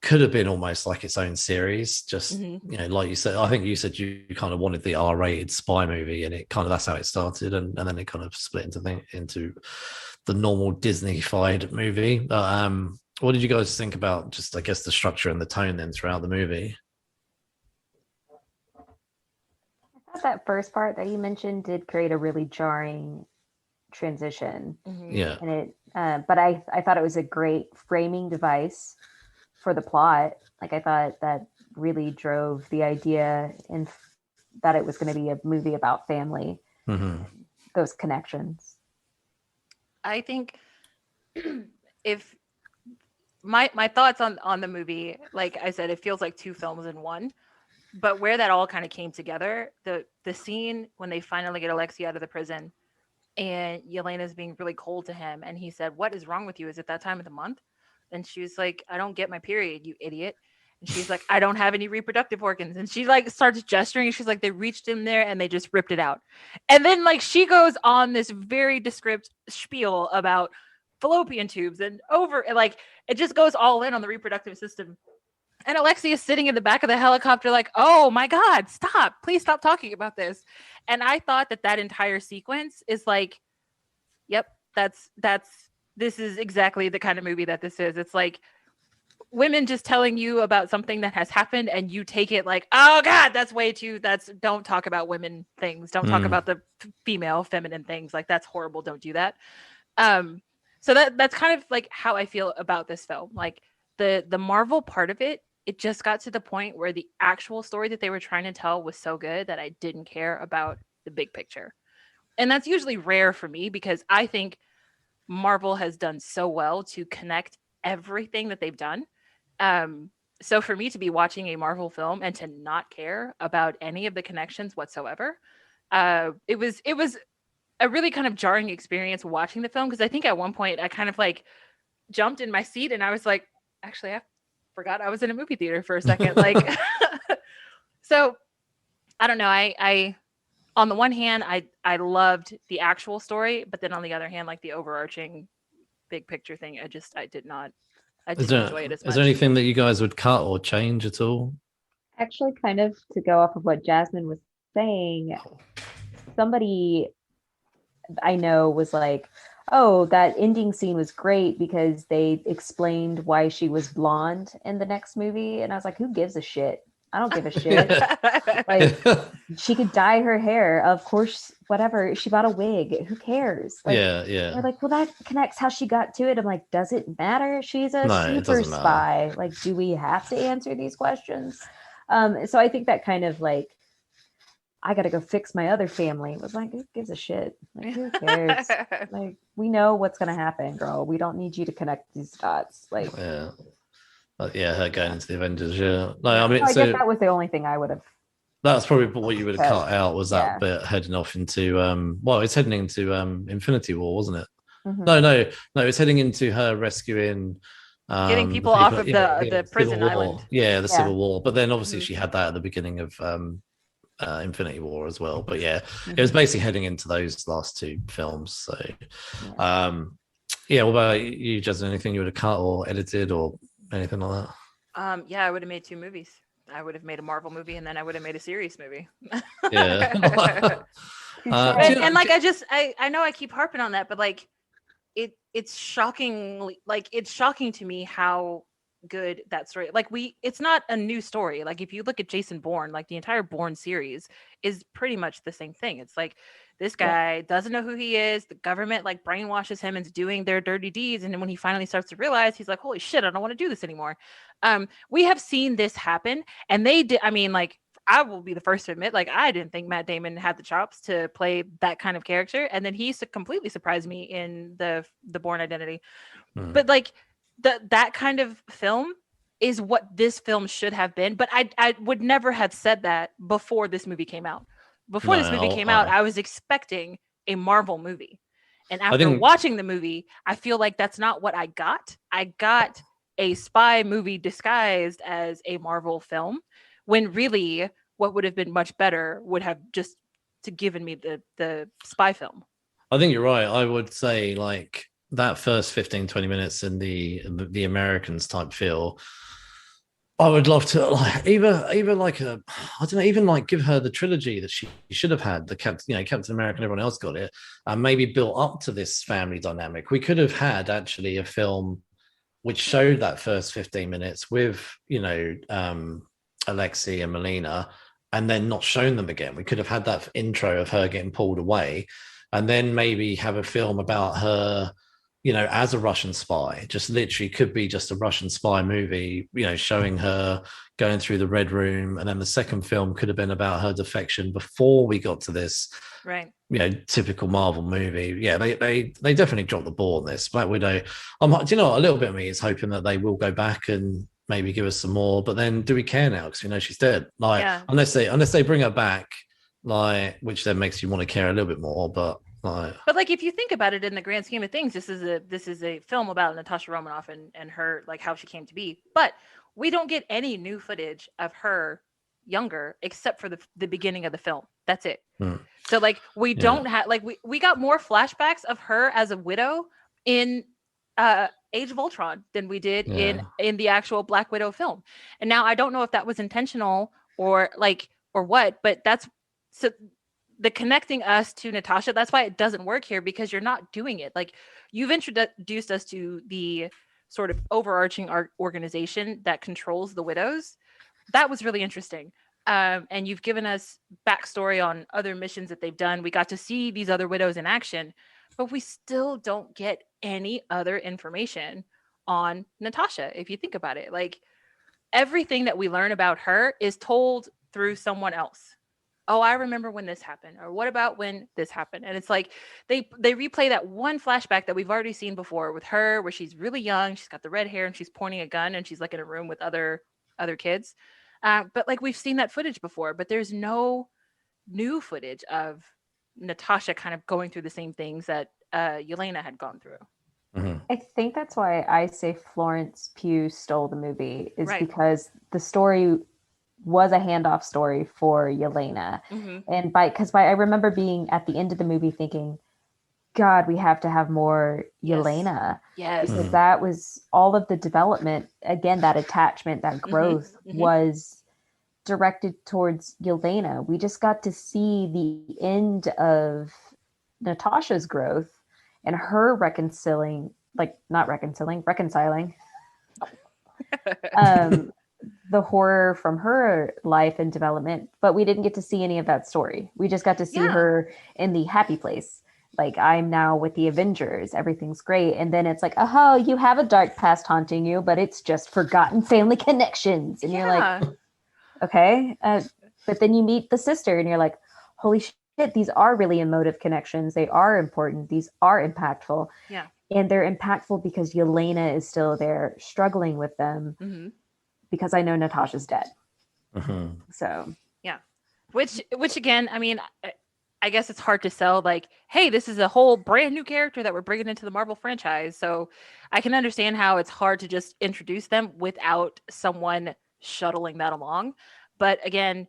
could have been almost like its own series. Just like you said, I think you said you kind of wanted the R-rated spy movie, and it kind of that's how it started, and then it kind of split into the normal Disney-fied movie. What did you guys think about just, I guess, the structure and the tone then throughout the movie? I thought that first part that you mentioned did create a really jarring transition. Yeah. And it, but I thought it was a great framing device for the plot. Like, I thought that really drove the idea and that it was going to be a movie about family, those connections. I think if my thoughts on the movie, like I said, it feels like two films in one. But where that all kind of came together, the scene when they finally get Alexei out of the prison and Yelena's being really cold to him, and he said, "What is wrong with you? Is it that time of the month?" And she was like, "I don't get my period, you idiot." And she's like, "I don't have any reproductive organs." And she like starts gesturing, and she's like, "They reached in there and they just ripped it out." And then like she goes on this very descriptive spiel about fallopian tubes and like it just goes all in on the reproductive system. And Alexei is sitting in the back of the helicopter like, "Oh my God, stop. Please stop talking about this." And I thought that entire sequence is like, yep, this is exactly the kind of movie that this is. It's like women just telling you about something that has happened and you take it like, "Oh God, don't talk about women things. Don't talk about the female feminine things. Like, that's horrible. Don't do that." So that's kind of like how I feel about this film. Like the Marvel part of it just got to the point where the actual story that they were trying to tell was so good that I didn't care about the big picture. And that's usually rare for me because I think Marvel has done so well to connect everything that they've done. So for me to be watching a Marvel film and to not care about any of the connections whatsoever, it was a really kind of jarring experience watching the film, because I think at one point I kind of like jumped in my seat and I was like, actually, I forgot I was in a movie theater for a second. Like, so I don't know. I on the one hand, I loved the actual story, but then on the other hand, like the overarching big picture thing, I didn't enjoy it as much. Is there anything that you guys would cut or change at all? Actually, kind of to go off of what Jasmine was saying, somebody I know was like, "Oh, that ending scene was great because they explained why she was blonde in the next movie." And I was like, who gives a shit? I don't give a shit. Like, she could dye her hair. Of course, whatever. She bought a wig. Who cares? Like, yeah. They're like, well, that connects how she got to it. I'm like, does it matter? She's a super spy. Like, do we have to answer these questions? So I think that kind of like, I got to go fix my other family. It was like, who gives a shit? Like, who cares? Like, we know what's going to happen, girl. We don't need you to connect these dots. Like, her going into the Avengers. Yeah. No, I mean, I guess that was the only thing I would have. That's probably what you would have cut out, was that bit heading off into, it's heading into Infinity War, wasn't it? No, it's heading into her rescuing, getting people off of the prison island. Yeah, the Civil War. But then obviously she had that at the beginning of Infinity War as well. But yeah, it was basically heading into those last two films. So what about you, Jasmine? Anything you would have cut or edited or anything like that? I would have made two movies. I would have made a Marvel movie and then I would have made a series movie. Yeah. And like I know I keep harping on that, but like it's shocking to me how good that story, like it's not a new story. Like if you look at Jason Bourne, like the entire Bourne series is pretty much the same thing. It's like this guy doesn't know who he is, the government like brainwashes him into doing their dirty deeds, and then when he finally starts to realize, he's like, holy shit, I don't want to do this anymore. We have seen this happen, and they did. I mean, like, I will be the first to admit, like, I didn't think Matt Damon had the chops to play that kind of character, and then he completely surprised me in the Bourne Identity. But like that kind of film is what this film should have been. But I would never have said that before this movie came out. Before this movie came out, I was expecting a Marvel movie. And after watching the movie, I feel like that's not what I got. I got a spy movie disguised as a Marvel film, when really what would have been much better would have just given me the spy film. I think you're right. I would say like that first 15-20 minutes in the Americans type feel, I would love to either like a, I don't know, even like give her the trilogy that she should have had, the Captain America and everyone else got it, and maybe built up to this family dynamic. We could have had actually a film which showed that first 15 minutes with, Alexei and Melina, and then not shown them again. We could have had that intro of her getting pulled away, and then maybe have a film about her, as a Russian spy. Just literally could be just a Russian spy movie, showing her going through the Red Room. And then the second film could have been about her defection before we got to this, right? Typical Marvel movie. Yeah, they definitely dropped the ball on this. Black Widow, a little bit of me is hoping that they will go back and maybe give us some more. But then do we care now? Because we know she's dead. Unless they bring her back, which then makes you want to care a little bit more. But if you think about it in the grand scheme of things, this is a film about Natasha Romanoff and her, like, how she came to be. But we don't get any new footage of her younger except for the beginning of the film. That's it. So we don't have we got more flashbacks of her as a widow in Age of Ultron than we did in the actual Black Widow film. And now I don't know if that was intentional or what, but that's so. The connecting us to Natasha, that's why it doesn't work here, because you're not doing it. Like, you've introduced us to the sort of overarching organization that controls the widows. That was really interesting. And you've given us backstory on other missions that they've done. We got to see these other widows in action, but we still don't get any other information on Natasha. If you think about it, everything that we learn about her is told through someone else. Oh, I remember when this happened, or what about when this happened? And it's like they replay that one flashback that we've already seen before with her, where she's really young, she's got the red hair, and she's pointing a gun, and she's in a room with other kids. But we've seen that footage before, but there's no new footage of Natasha kind of going through the same things that Yelena had gone through. Mm-hmm. I think that's why I say Florence Pugh stole the movie, is because the story was a handoff story for Yelena. Mm-hmm. And I remember being at the end of the movie thinking, God, we have to have more Yelena. Yes. Because that was all of the development. Again, that attachment, that growth was directed towards Yelena. We just got to see the end of Natasha's growth and her reconciling the horror from her life and development, but we didn't get to see any of that story. We just got to see her in the happy place. I'm now with the Avengers, everything's great. And then it's oh, you have a dark past haunting you, but it's just forgotten family connections. And you're like, okay. But then you meet the sister and you're like, holy shit, these are really emotive connections. They are important. These are impactful. Yeah. And they're impactful because Yelena is still there struggling with them. Mm-hmm. Because I know Natasha's dead. Mm-hmm. So yeah, which again, I mean, I guess it's hard to sell hey, this is a whole brand new character that we're bringing into the Marvel franchise. So I can understand how it's hard to just introduce them without someone shuttling that along. But again,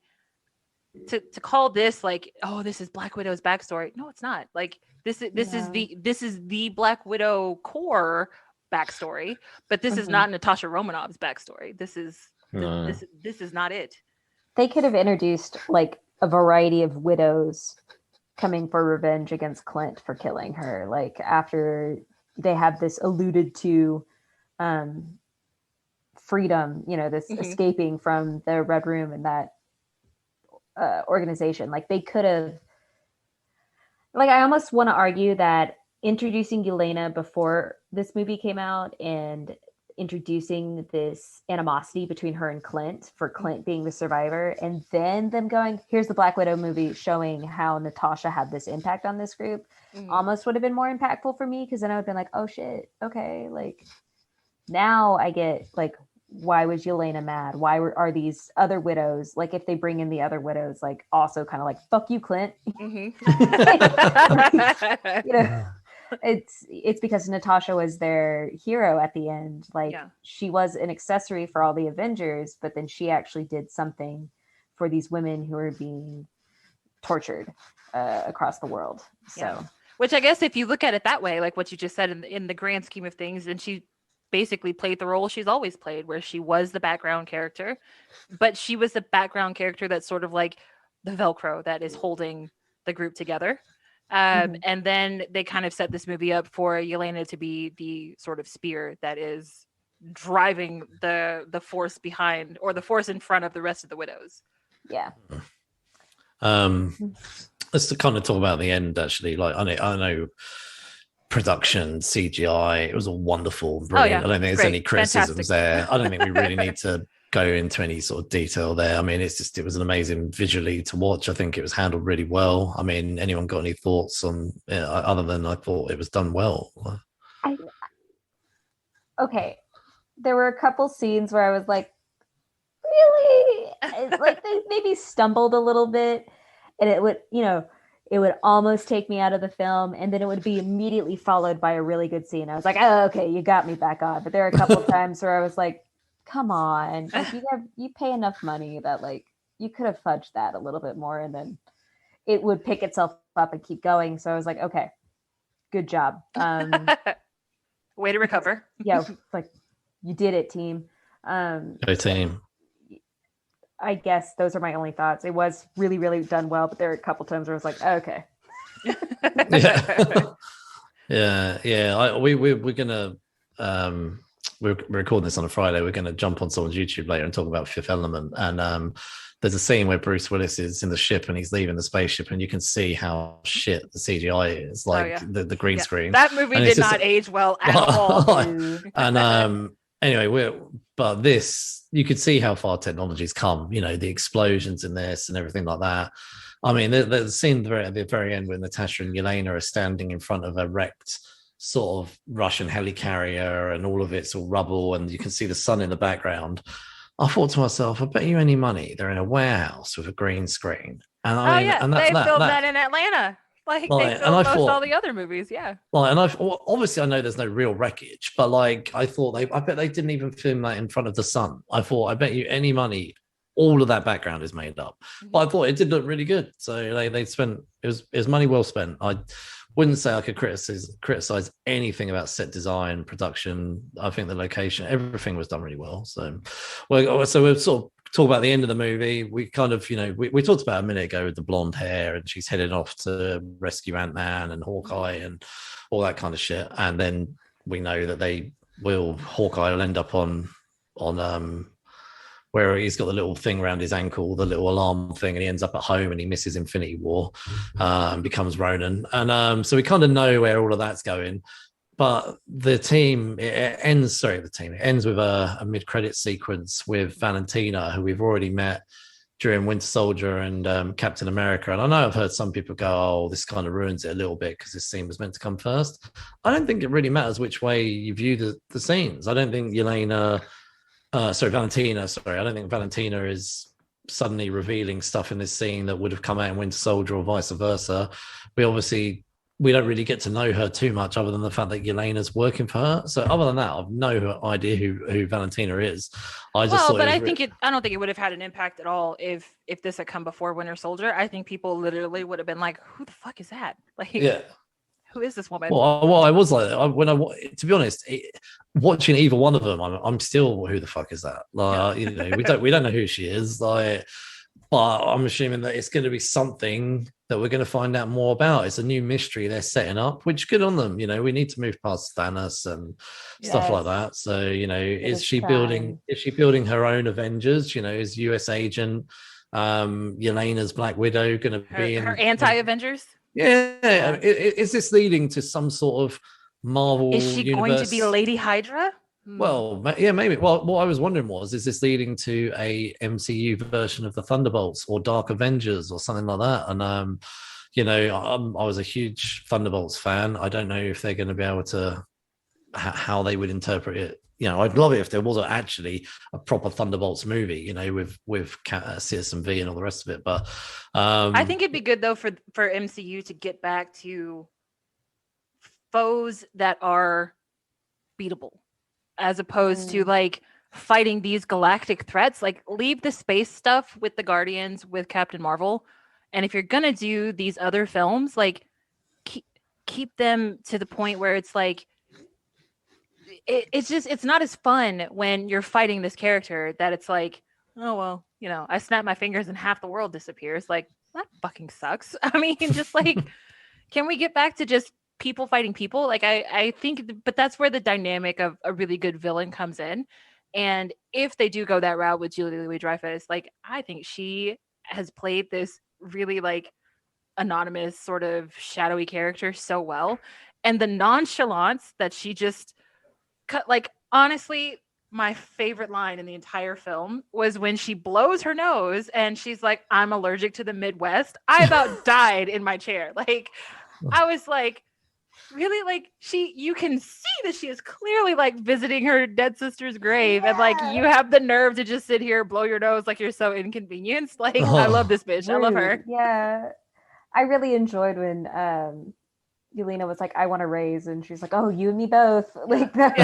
to call this oh, this is Black Widow's backstory. No, it's not. This is the Black Widow core backstory, but this is not Natasha Romanoff's backstory. This is not it. They could have introduced a variety of widows coming for revenge against Clint for killing her. After they have this alluded to freedom, this escaping from the Red Room and that organization. They could have, I almost want to argue that introducing Yelena before this movie came out and introducing this animosity between her and Clint, for Clint being the survivor, and then them going, here's the Black Widow movie showing how Natasha had this impact on this group, almost would have been more impactful for me, because then I would have been like, oh shit, okay, now I get why was Yelena mad? Why are these other widows, if they bring in the other widows, also kind of fuck you, Clint. It's because Natasha was their hero at the end. She was an accessory for all the Avengers, but then she actually did something for these women who are being tortured across the world. So, which I guess if you look at it that way, what you just said in the grand scheme of things, then she basically played the role she's always played, where she was the background character, but she was the background character that's sort of like the Velcro that is holding the group together. And then they kind of set this movie up for Yelena to be the sort of spear that is driving the force behind, or the force in front of the rest of the widows. Yeah. Let's kind of talk about the end, actually. Like, I know production, CGI, it was all wonderful, brilliant. I don't think there's any criticisms there. I don't think we really need to go into any sort of detail there. I mean, it was an amazing visually to watch. I think it was handled really well. I mean, anyone got any thoughts on other than I thought it was done well? Okay, there were a couple scenes where I was like, really? Like, they maybe stumbled a little bit, and it would, it would almost take me out of the film, and then it would be immediately followed by a really good scene. I was like, oh, okay, you got me back on. But there are a couple times where I was like, come on, like, you pay enough money that, like, you could have fudged that a little bit more, and then it would pick itself up and keep going. So I was like, okay, good job. Way to recover. Yeah, like, you did it, team. Go team. I guess those are my only thoughts. It was really, really done well, but there are a couple times where I was like, oh, okay. We're gonna we're recording this on a Friday. We're gonna jump on someone's YouTube later and talk about Fifth Element. And there's a scene where Bruce Willis is in the ship and he's leaving the spaceship, and you can see how shit the CGI is, like the green screen. That movie did not age well at all. And anyway, but this, you could see how far technology's come, the explosions in this and everything like that. I mean, the scene at the very end when Natasha and Yelena are standing in front of a wrecked sort of Russian helicarrier, and all of it's all rubble, and you can see the sun in the background. I thought to myself, I bet you any money they're in a warehouse with a green screen. And they filmed that in Atlanta. Like they filmed all the other movies, and obviously I know there's no real wreckage, but like I bet they didn't even film that in front of the sun. I bet you any money all of that background is made up. But I thought it did look really good, so they spent it was money well spent. I wouldn't say I could criticize anything about set design, production. I think the location, everything was done really well. So we'll sort of talk about the end of the movie. We kind of, we talked about a minute ago with the blonde hair, and she's headed off to rescue Ant-Man and Hawkeye and all that kind of shit. And then we know that Hawkeye will end up on where he's got the little thing around his ankle, the little alarm thing, and he ends up at home and he misses Infinity War and becomes Ronin. And so we kind of know where all of that's going. But the team, it ends with a mid-credit sequence with Valentina, who we've already met during Winter Soldier and Captain America. And I know I've heard some people go, oh, this kind of ruins it a little bit because this scene was meant to come first. I don't think it really matters which way you view the scenes. I don't think Valentina, I don't think Valentina is suddenly revealing stuff in this scene that would have come out in Winter Soldier or vice versa. We don't really get to know her too much, other than the fact that Yelena's working for her. So other than that, I've no idea who Valentina is. I don't think it would have had an impact at all if this had come before Winter Soldier. I think people literally would have been like, "Who the fuck is that?" Like, who is this woman? Well, I was like, to be honest, watching either one of them, I'm still, who the fuck is that? Like, we don't know who she is. Like, but I'm assuming that it's going to be something that we're going to find out more about. It's a new mystery they're setting up, which good on them. We need to move past Thanos and stuff like that. So, is she building her own Avengers? Is US Agent Yelena's Black Widow going to be her anti-Avengers? Yeah. Is this leading to some sort of Marvel universe? Is she going to be Lady Hydra? Well, yeah, maybe. Well, what I was wondering is this leading to a MCU version of the Thunderbolts or Dark Avengers or something like that? And, I was a huge Thunderbolts fan. I don't know if they're going to be able to, how they would interpret it. I'd love it if there was actually a proper Thunderbolts movie, with Citizen V and all the rest of it. But I think it'd be good, though, for MCU to get back to foes that are beatable, as opposed to like fighting these galactic threats. Like, leave the space stuff with the Guardians, with Captain Marvel. And if you're going to do these other films, like keep them to the point where it's like, it's not as fun when you're fighting this character that it's like, oh, well, I snap my fingers and half the world disappears. Like, that fucking sucks. I mean, just like, can we get back to just people fighting people? Like, I think, but that's where the dynamic of a really good villain comes in. And if they do go that route with Julia Louis-Dreyfus, like, I think she has played this really like anonymous sort of shadowy character so well. And the nonchalance that she just cut, like, honestly, my favorite line in the entire film was when she blows her nose and she's like, I'm allergic to the Midwest. I about died in my chair. Like, I was like, really? Like, you can see that she is clearly like visiting her dead sister's grave. And like, you have the nerve to just sit here, blow your nose like you're so inconvenienced. Like, I love this bitch. I love her. Yeah. I really enjoyed when Yelena was like, I want to raise, and she's like, oh, you and me both. Like that.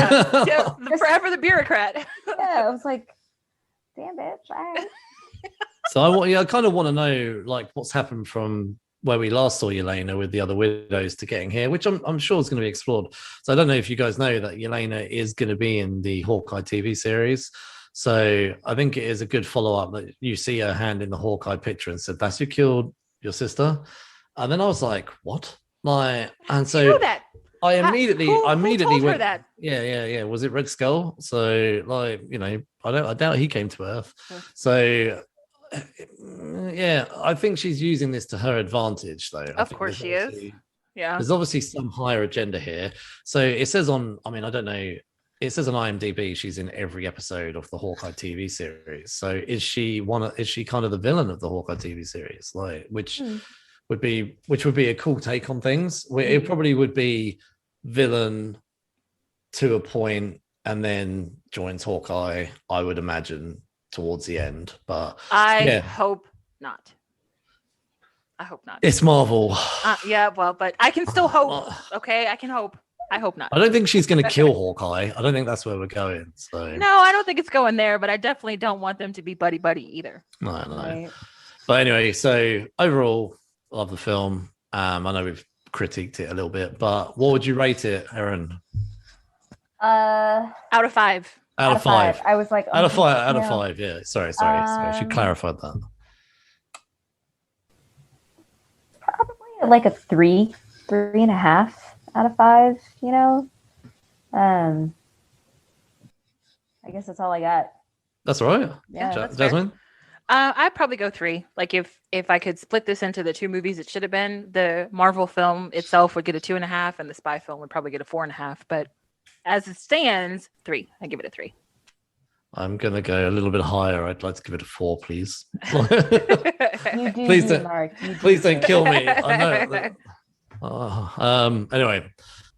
Yeah. Forever the bureaucrat. Yeah, I was like, damn bitch. So I kind of want to know like what's happened from where we last saw Yelena with the other widows to getting here, which I'm sure is going to be explored. So I don't know if you guys know that Yelena is going to be in the Hawkeye TV series. So I think it is a good follow-up that you see her hand in the Hawkeye picture and said, that's who killed your sister. And then I was like, what? Like, and so you know that. I immediately went went, that. Yeah. Was it Red Skull? So like, I doubt he came to Earth. So yeah, I think she's using this to her advantage though. Of course she is. Yeah. There's obviously some higher agenda here. So it says I don't know. It says on IMDb she's in every episode of the Hawkeye TV series. So is she kind of the villain of the Hawkeye TV series? Like, which would be a cool take on things. It probably would be villain to a point and then joins Hawkeye, I would imagine, towards the end. But I hope not. It's Marvel. Yeah, well, but I can still hope. Okay, I can hope. I hope not. I don't think she's going to kill Hawkeye. I don't think that's where we're going. So no, I don't think it's going there, but I definitely don't want them to be buddy either. No. Right. But anyway, so overall, love the film. I know we've critiqued it a little bit, but what would you rate it, Erin? Out of 5. Out of 5. I was like, out of 5. Out of 5. Yeah. Sorry. I should clarify that. Probably like a 3.5 out of 5. I guess that's all I got. That's all right. Yeah, that's Jasmine. Fair. I'd probably go 3. Like if I could split this into the 2 movies, it should have been the Marvel film itself would get a 2.5, and the spy film would probably get a 4.5. But as it stands, 3. I give it a 3. I'm going to go a little bit higher. I'd like to give it a 4, please. Please don't kill me. I know. Anyway,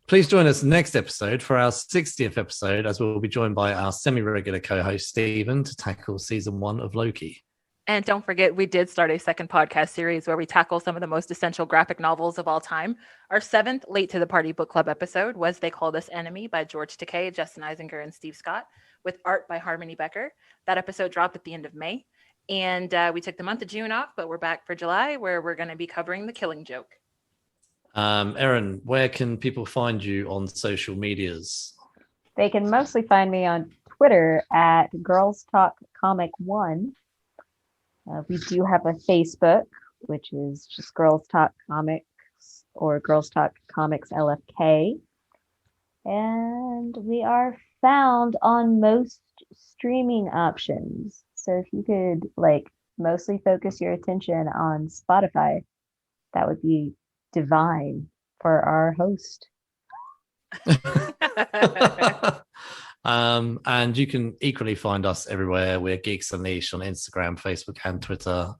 please join us next episode for our 60th episode, as we'll be joined by our semi-regular co-host, Stephen, to tackle season 1 of Loki. And don't forget, we did start a second podcast series where we tackle some of the most essential graphic novels of all time. Our 7th Late to the Party Book Club episode was They Called Us Enemy by George Takei, Justin Eisinger, and Steve Scott, with art by Harmony Becker. That episode dropped at the end of May. And we took the month of June off, but we're back for July, where we're going to be covering The Killing Joke. Erin, where can people find you on social medias? They can mostly find me on Twitter at Girls Talk Comic 1. We do have a Facebook, which is just Girls Talk Comics or Girls Talk Comics LFK. And we are found on most streaming options. So if you could mostly focus your attention on Spotify, that would be divine for our host. And you can equally find us everywhere. We're Geeks Unleashed on Instagram, Facebook, and Twitter.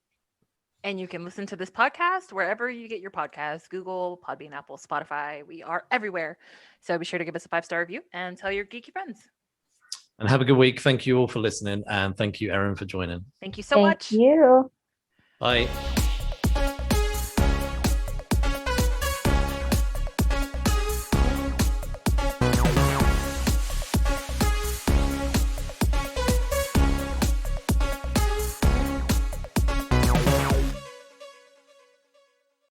And you can listen to this podcast wherever you get your podcasts: Google, Podbean, Apple, Spotify. We are everywhere. So be sure to give us a 5-star review and tell your geeky friends. And have a good week. Thank you all for listening. And thank you, Erin, for joining. Thank you so much. Thank you. Bye.